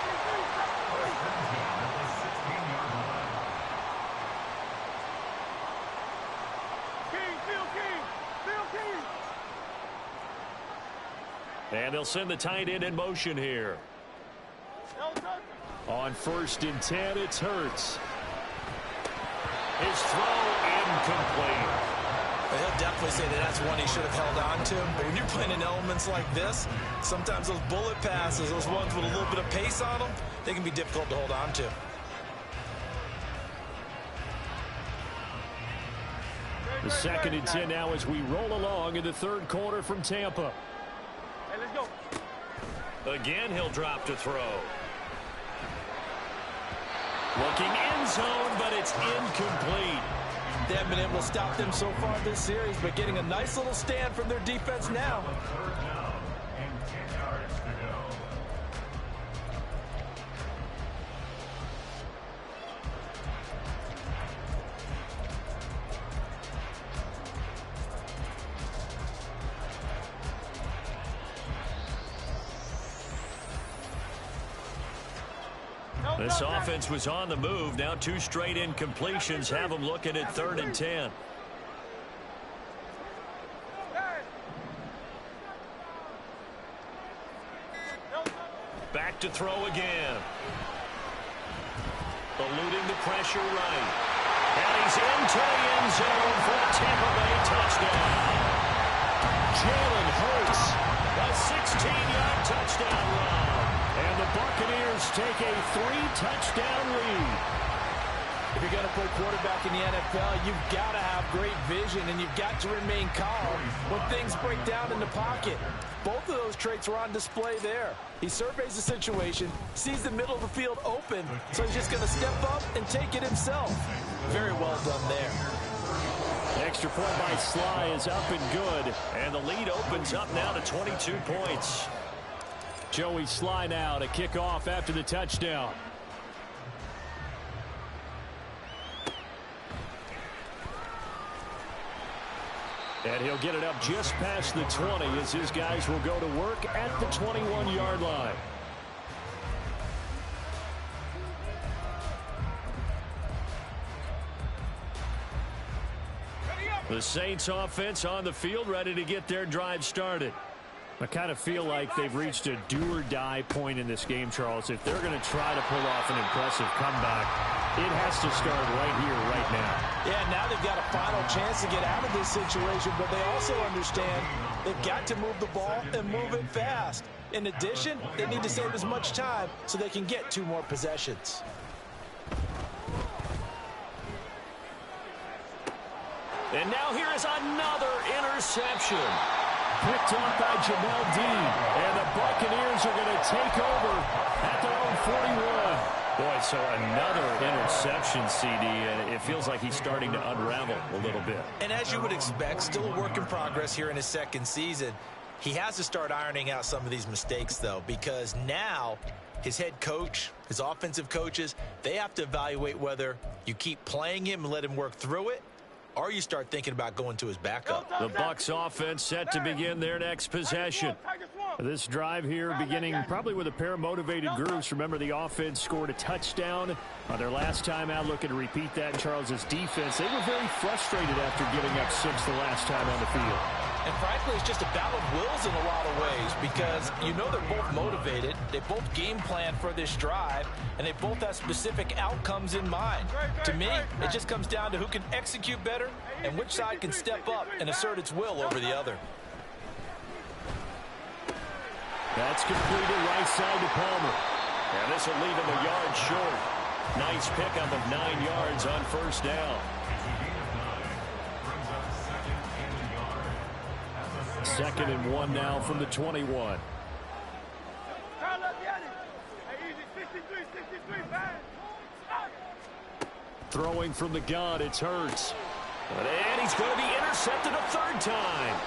And they'll send the tight end in motion here. On 1st and 10, it's Hurts. His throw incomplete. He'll definitely say that that's one he should have held on to. But when you're playing in elements like this, sometimes those bullet passes, those ones with a little bit of pace on them, they can be difficult to hold on to. The 2nd and 10 now as we roll along in the 3rd quarter from Tampa. Hey, let's go. Again, he'll drop to throw. Looking end zone, but it's incomplete. They haven't been able to stop them so far this series, but getting a nice little stand from their defense now. This offense was on the move. Now 2 straight incompletions have them looking at 3rd and 10. Back to throw again. Eluding the pressure right. And he's into the end zone for a Tampa Bay touchdown. Jalen Hurts, a 16-yard touchdown run. And the Buccaneers take a 3-touchdown lead. If you're going to play quarterback in the NFL, you've got to have great vision, and you've got to remain calm when things break down in the pocket. Both of those traits were on display there. He surveys the situation, sees the middle of the field open, so he's just going to step up and take it himself. Very well done there. Extra point by Sly is up and good. And the lead opens up now to 22 points. Joey Sly now to kick off after the touchdown. And he'll get it up just past the 20 as his guys will go to work at the 21-yard line. The Saints offense on the field ready to get their drive started. I kind of feel like they've reached a do-or-die point in this game, Charles. If they're going to try to pull off an impressive comeback, it has to start right here, right now. Yeah, now they've got a final chance to get out of this situation, but they also understand they've got to move the ball and move it fast. In addition, they need to save as much time so they can get 2 more possessions. And now here is another interception. Picked up by Jamel Dean. And the Buccaneers are going to take over at their own 41. Boy, so another interception, CD, and it feels like he's starting to unravel a little bit. And as you would expect, still a work in progress here in his 2nd season. He has to start ironing out some of these mistakes, though, because now his head coach, his offensive coaches, they have to evaluate whether you keep playing him and let him work through it, or you start thinking about going to his backup. The Bucs offense set to begin their next possession. This drive here beginning probably with a pair of motivated groups. Remember, the offense scored a touchdown on their last time out. Looking to repeat that in Charles's defense. They were very frustrated after giving up 6 the last time on the field. And frankly, it's just a battle of wills in a lot of ways because you know they're both motivated. They both game plan for this drive, and they both have specific outcomes in mind. To me, it just comes down to who can execute better and which side can step up and assert its will over the other. That's completed right side to Palmer. And this will leave him a yard short. Nice pickup of 9 yards on 1st down. 2nd and 1 now from the 21. Throwing from the gun, it's Hurts. And he's going to be intercepted a 3rd time.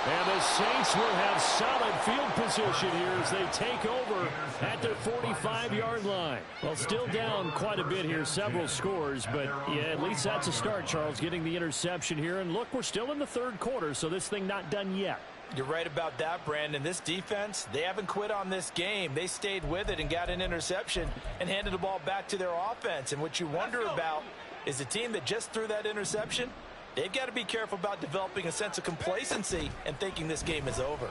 And the Saints will have solid field position here as they take over at their 45-yard line. Well, still down quite a bit here, several scores, but yeah, at least that's a start, Charles, getting the interception here. And look, we're still in the 3rd quarter, so this thing not done yet. You're right about that, Brandon. This defense, they haven't quit on this game. They stayed with it and got an interception and handed the ball back to their offense. And what you wonder about is the team that just threw that interception, they've got to be careful about developing a sense of complacency and thinking this game is over.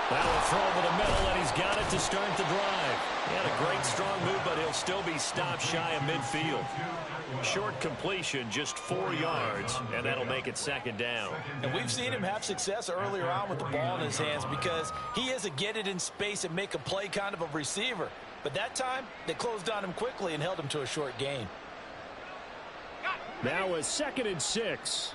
That'll throw over the middle, and he's got it to start the drive. He had a great strong move, but he'll still be stopped shy of midfield. Short completion, just 4 yards, and that'll make it 2nd down. And we've seen him have success earlier on with the ball in his hands because he is a get it in space and make a play kind of a receiver. But that time, they closed on him quickly and held him to a short gain. Now a 2nd and 6.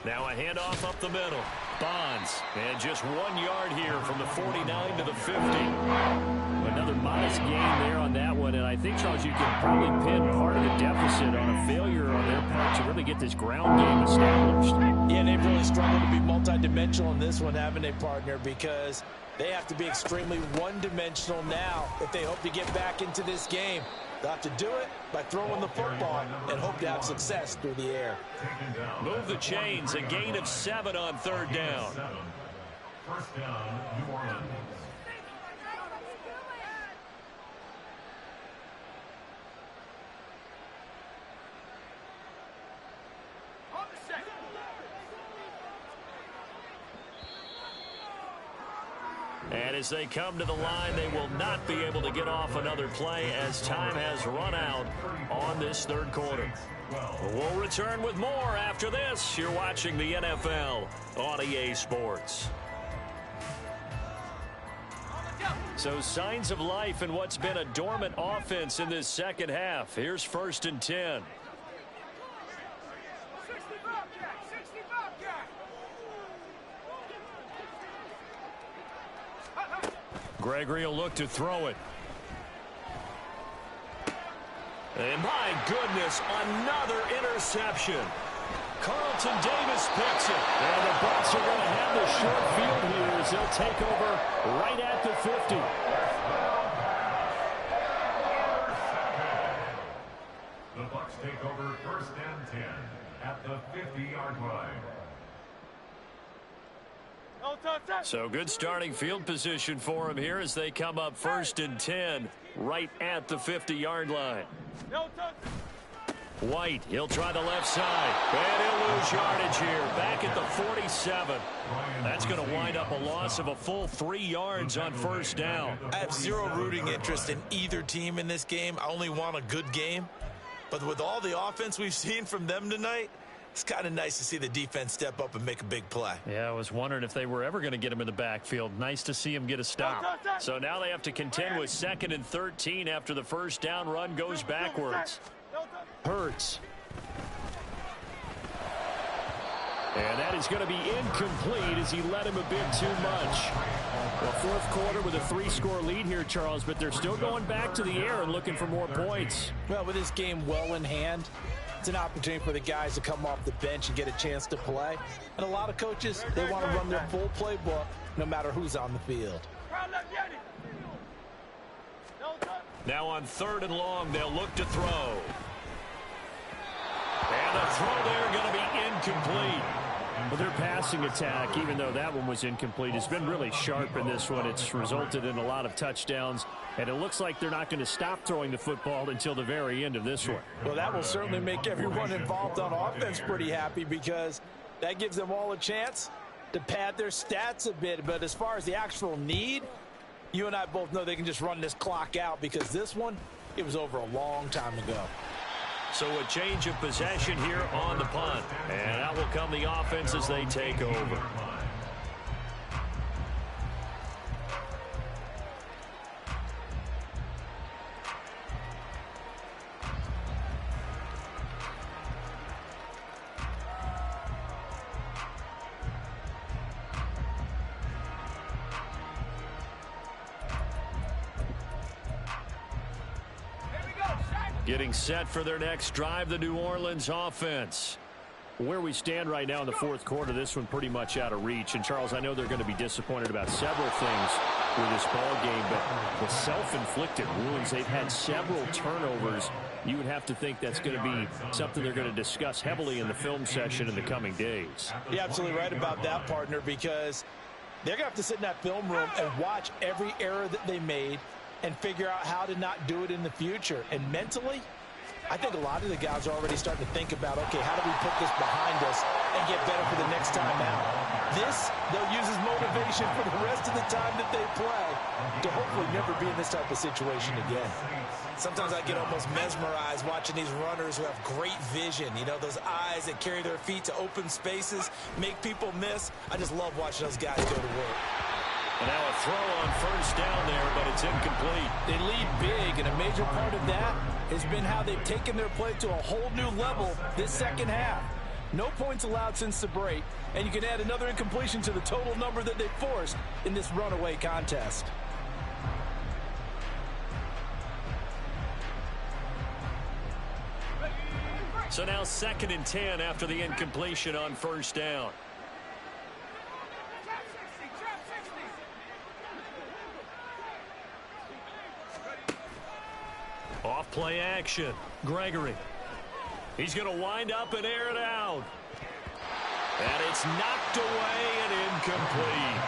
Now a handoff up the middle. Bonds. And just 1 yard here from the 49 to the 50. Another modest gain there on that one. And I think, Charles, you can probably pin part of the deficit on a failure on their part to really get this ground game established. Yeah, they've really struggled to be multidimensional in this one, haven't they, partner? Because they have to be extremely one-dimensional now if they hope to get back into this game. They'll have to do it by throwing the football and hope to have success through the air. Move the chains. A gain of 7 on 3rd down. First down, New Orleans. And as they come to the line, they will not be able to get off another play as time has run out on this third quarter. We'll return with more after this. You're watching the NFL on EA Sports. So signs of life in what's been a dormant offense in this second half. Here's 1st and 10. Gregory will look to throw it. And my goodness, another interception. Carlton Davis picks it. And the Bucs are going to have the short field here as they'll take over right at the 50. The Bucs take over 1st and 10 at the 50-yard line. So good starting field position for him here as they come up 1st and 10 right at the 50-yard line. White, he'll try the left side. And he'll lose yardage here. Back at the 47. That's going to wind up a loss of a full 3 yards on 1st down. I have zero rooting interest in either team in this game. I only want a good game. But with all the offense we've seen from them tonight, it's kind of nice to see the defense step up and make a big play. Yeah, I was wondering if they were ever going to get him in the backfield. Nice to see him get a stop. So now they have to contend with 2nd and 13 after the 1st down run goes backwards. Hurts. And that is going to be incomplete as he led him a bit too much. Well, 4th quarter with a 3-score lead here, Charles, but they're still going back to the air and looking for more points. Well, with this game well in hand, it's an opportunity for the guys to come off the bench and get a chance to play. And a lot of coaches, they want to run their full playbook no matter who's on the field. Now on 3rd and long, they'll look to throw. And the throw there going to be incomplete. Well, their passing attack, even though that one was incomplete, has been really sharp in this one. It's resulted in a lot of touchdowns, and it looks like they're not going to stop throwing the football until the very end of this one. Well, that will certainly make everyone involved on offense pretty happy because that gives them all a chance to pad their stats a bit. But as far as the actual need, you and I both know they can just run this clock out because this one, it was over a long time ago. So a change of possession here on the punt. And out will come the offense as they take over. Getting set for their next drive, the New Orleans offense. Where we stand right now in the 4th quarter, this one pretty much out of reach. And, Charles, I know they're going to be disappointed about several things with this ball game, but the self-inflicted wounds, they've had several turnovers. You would have to think that's going to be something they're going to discuss heavily in the film session in the coming days. You're absolutely right about that, partner, because they're going to have to sit in that film room and watch every error that they made and figure out how to not do it in the future. And mentally, I think a lot of the guys are already starting to think about, okay, how do we put this behind us and get better for the next time out? This, they'll use as motivation for the rest of the time that they play to hopefully never be in this type of situation again. Sometimes I get almost mesmerized watching these runners who have great vision. You know, those eyes that carry their feet to open spaces, make people miss. I just love watching those guys go to work. And now a throw on 1st down there, but it's incomplete. They lead big, and a major part of that has been how they've taken their play to a whole new level this second half. No points allowed since the break, and you can add another incompletion to the total number that they forced in this runaway contest. So now 2nd and 10 after the incompletion on 1st down. Off play action. Gregory. He's going to wind up and air it out. And it's knocked away and incomplete.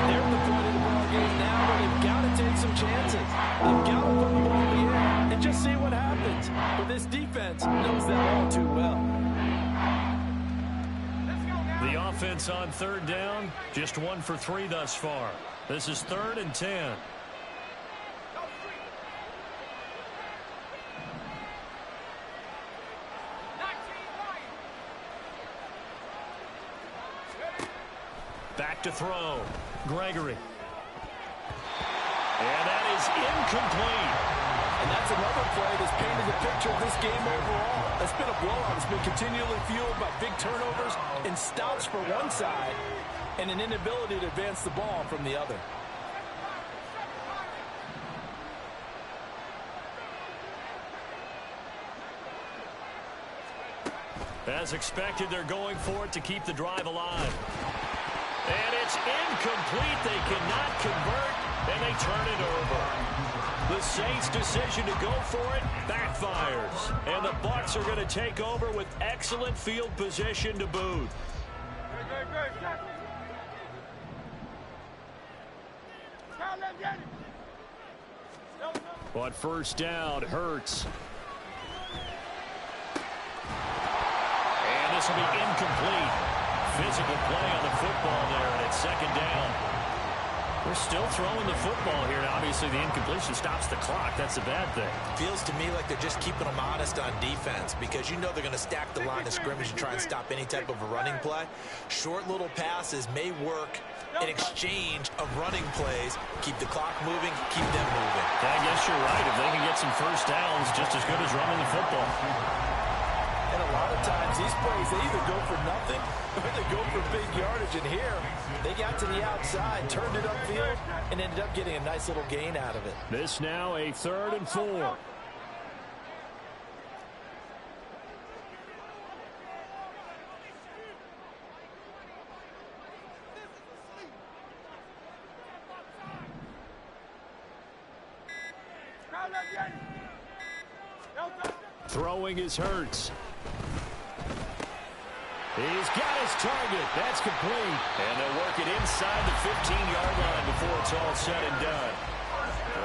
They're at the point of the ball game now where they've got to take some chances. They've got to put the ball in the air and just see what happens. But this defense knows that all too well. The offense on third down, just 1 for 3 thus far. This is 3rd and 10. Back to throw. Gregory. And that is incomplete. And that's another play that's painted the picture of this game overall. It's been a blowout. It's been continually fueled by big turnovers and stops for one side and an inability to advance the ball from the other. As expected, they're going for it to keep the drive alive. And it's incomplete. They cannot convert, and they turn it over. The Saints' decision to go for it backfires. And the Bucs are going to take over with excellent field position to boot. On first down, Hurts. And this will be incomplete. Physical play on the football there, and it's 2nd down. We're still throwing the football here, and obviously the incompletion stops the clock. That's a bad thing. Feels to me like they're just keeping them honest on defense because you know they're going to stack the line of scrimmage and try and stop any type of a running play. Short little passes may work in exchange of running plays. Keep the clock moving, keep them moving. Yeah, I guess you're right. If they can get some first downs, just as good as running the football. And a lot of times these plays, they either go for nothing or they go for big yardage. And here, they got to the outside, turned it upfield, and ended up getting a nice little gain out of it. This now a 3rd and 4. Throwing is Hurts. He's got his target. That's complete. And they'll work it inside the 15-yard line before it's all said and done.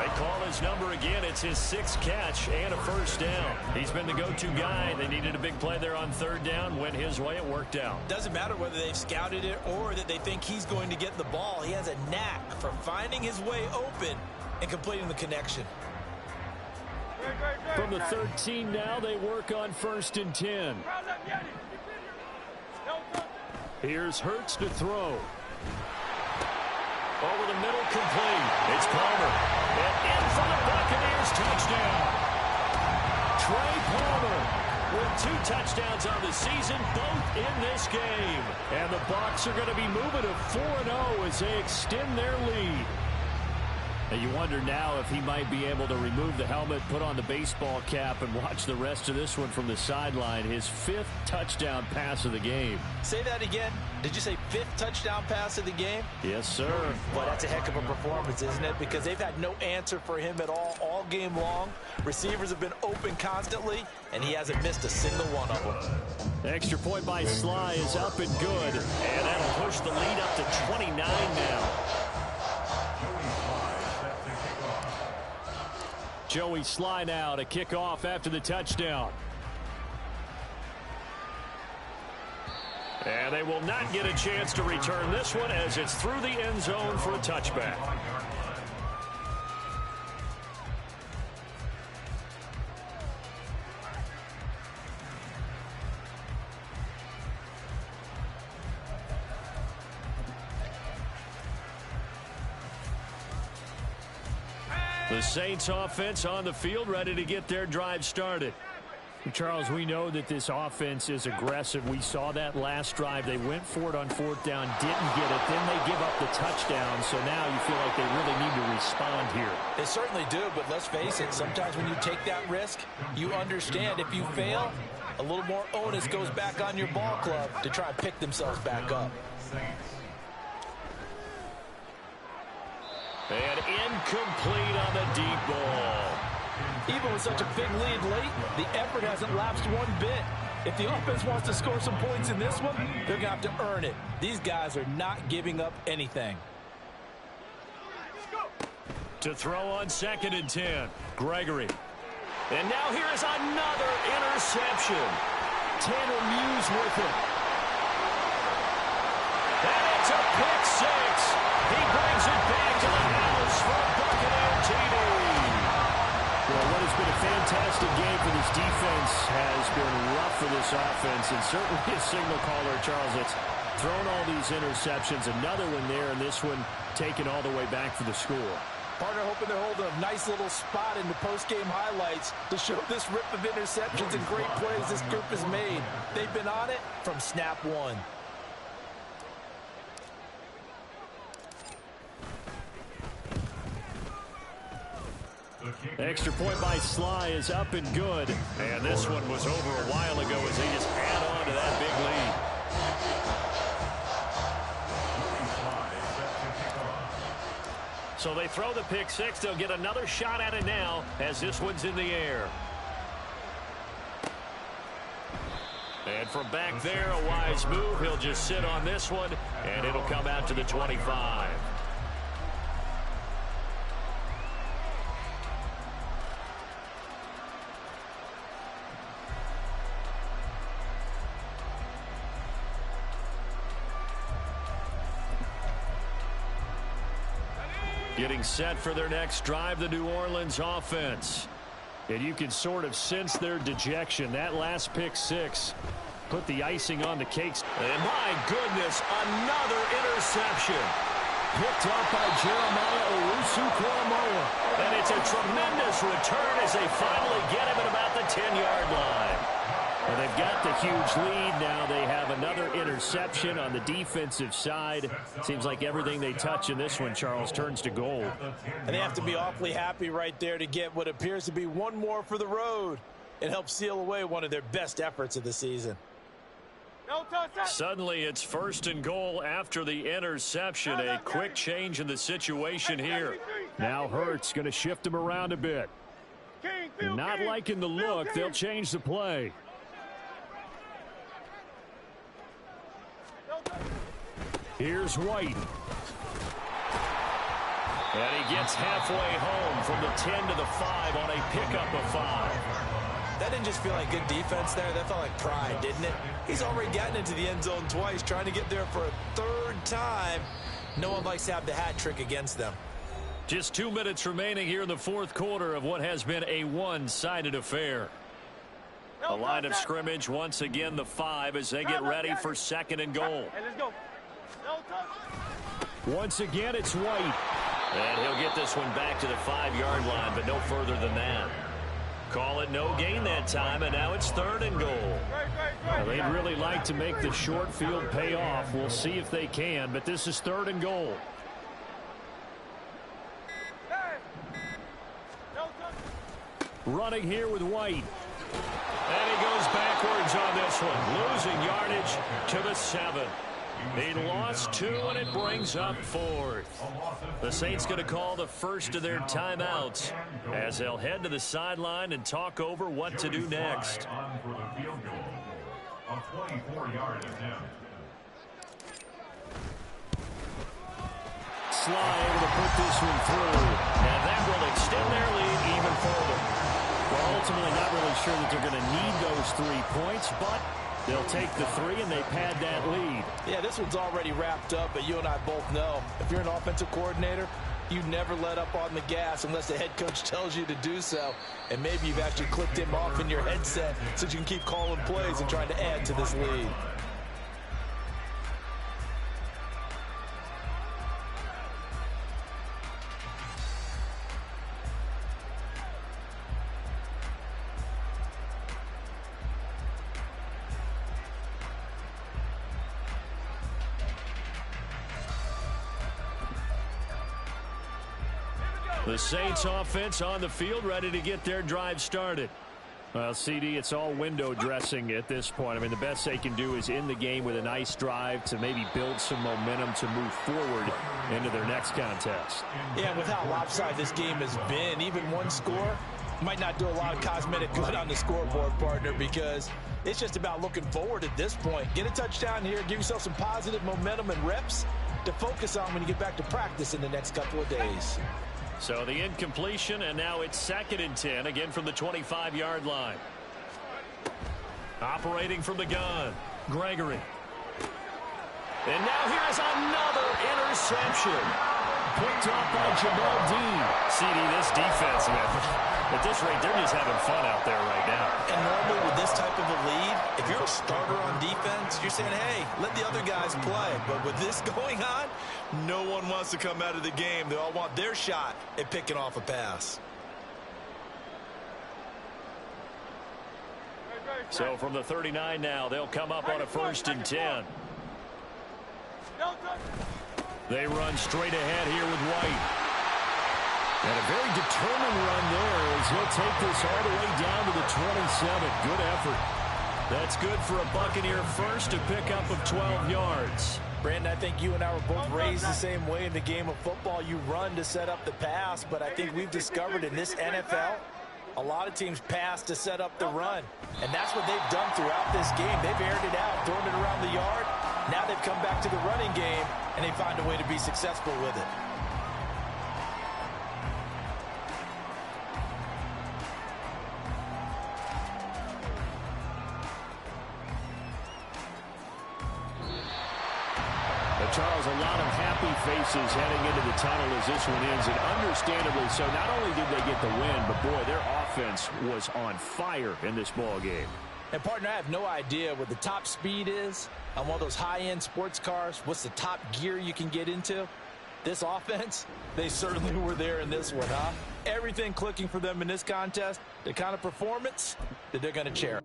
They call his number again. It's his 6th catch and a first down. He's been the go-to guy. They needed a big play there on 3rd down. Went his way. It worked out. Doesn't matter whether they've scouted it or that they think he's going to get the ball. He has a knack for finding his way open and completing the connection. From the 13 now, they work on 1st and 10. Here's Hurts to throw. Over the middle, complete. It's Palmer. And in for the Buccaneers, touchdown. Trey Palmer with 2 touchdowns on the season, both in this game. And the Bucs are going to be moving to 4-0 as they extend their lead. And you wonder now if he might be able to remove the helmet, put on the baseball cap, and watch the rest of this one from the sideline. His 5th touchdown pass of the game. Say that again. Did you say 5th touchdown pass of the game? Yes, sir. Well, that's a heck of a performance, isn't it? Because they've had no answer for him at all game long. Receivers have been open constantly, and he hasn't missed a single one of them. The extra point by Sly is up and good. And that'll push the lead up to 29 now. Joey Sly now to kick off after the touchdown. And they will not get a chance to return this one as it's through the end zone for a touchback. The Saints offense on the field, ready to get their drive started. Charles, we know that this offense is aggressive. We saw that last drive. They went for it on 4th down, didn't get it. Then they give up the touchdown. So now you feel like they really need to respond here. They certainly do, but let's face it, sometimes when you take that risk, you understand if you fail, a little more onus goes back on your ball club to try and pick themselves back up. And incomplete on the deep ball. Even with such a big lead late, the effort hasn't lapsed one bit. If the offense wants to score some points in this one, they're going to have to earn it. These guys are not giving up anything. To throw on 2nd and 10, Gregory. And now here is another interception. Tanner Muse with it. And it's a pick six. He brings it back to the house for a Buccaneer TD. Well, what has been a fantastic game for this defense has been rough for this offense, and certainly a signal caller, Charles, that's thrown all these interceptions. Another one there, and this one taken all the way back for the score. Partner hoping they're holding a nice little spot in the post-game highlights to show this rip of interceptions and great plays this group has made. They've been on it from snap one. Extra point by Sly is up and good. And this one was over a while ago as they just add on to that big lead. So they throw the pick six. They'll get another shot at it now as this one's in the air. And from back there, a wise move. He'll just sit on this one, and it'll come out to the 25. Getting set for their next drive, the New Orleans offense. And you can sort of sense their dejection. That last pick six put the icing on the cakes. And my goodness, another interception. Picked up by Jeremiah Owusu-Koramoah. And it's a tremendous return as they finally get him at about the 10-yard line. Well, they've got the huge lead. Now they have another interception on the defensive side. Seems like everything they touch in this one, Charles, turns to gold. And they have to be awfully happy right there to get what appears to be one more for the road. It helps seal away one of their best efforts of the season. Suddenly it's 1st and goal after the interception. A quick change in the situation here. Now Hurts going to shift him around a bit. Not liking the look. They'll change the play. Here's White. And he gets halfway home from the 10 to the 5 on a pickup of 5. That didn't just feel like good defense there. That felt like pride, didn't it? He's already gotten into the end zone twice, trying to get there for a 3rd time. No one likes to have the hat trick against them. Just 2 minutes remaining here in the 4th quarter of what has been a one-sided affair. A line of scrimmage, once again, the 5 as they get ready for 2nd and goal. Once again, it's White. And he'll get this one back to the 5-yard line, but no further than that. Call it no gain that time, and now it's 3rd and goal. Well, they'd really like to make the short field pay off. We'll see if they can, but this is 3rd and goal. Running here with White. And he goes backwards on this one, losing yardage to the 7. He lost 2, and it brings up 4th. The Saints going to call the first of their timeouts as they'll head to the sideline and talk over what to do next. Sly able to put this one through. And that will extend their lead even further. Well, ultimately not really sure that they're going to need those 3 points, but they'll take the 3 and they pad that lead. Yeah, this one's already wrapped up, but you and I both know if you're an offensive coordinator, you never let up on the gas unless the head coach tells you to do so. And maybe you've actually clicked him off in your headset so you can keep calling plays and trying to add to this lead. The Saints offense on the field, ready to get their drive started. Well, CD, it's all window dressing at this point. I mean, the best they can do is end the game with a nice drive to maybe build some momentum to move forward into their next contest. Yeah, with how lopsided this game has been, even one score, Might not do a lot of cosmetic good on the scoreboard, partner, because it's just about looking forward at this point. Get a touchdown here, give yourself some positive momentum and reps to focus on when you get back to practice in the next couple of days. So the incompletion, and now it's 2nd and 10, again from the 25-yard line. Operating from the gun, Gregory. And now here's another interception. Picked up by Jamal Dean. CD, this defense, man, at this rate, they're just having fun out there right now. And normally with this type of a lead, if you're a starter on defense, you're saying, hey, let the other guys play. But with this going on, no one wants to come out of the game. They all want their shot at picking off a pass. So from the 39 now, they'll come up on a 1st and 10. They run straight ahead here with White. And a very determined run there as he'll take this all the way down to the 27. Good effort. That's good for a Buccaneer first to pick up of 12 yards. Brandon, I think you and I were both raised the same way in the game of football. You run to set up the pass, but I think we've discovered in this NFL, a lot of teams pass to set up the run. And that's what they've done throughout this game. They've aired it out, thrown it around the yard. Now they've come back to the running game, and they find a way to be successful with it. But Charles, a lot of happy faces heading into the tunnel as this one ends, and understandably so. Not only did they get the win, but boy, their offense was on fire in this ball game. And, partner, I have no idea what the top speed is on one of those high-end sports cars. What's the top gear you can get into? This offense, they certainly were there in this one, huh? Everything clicking for them in this contest, the kind of performance that they're going to cherish.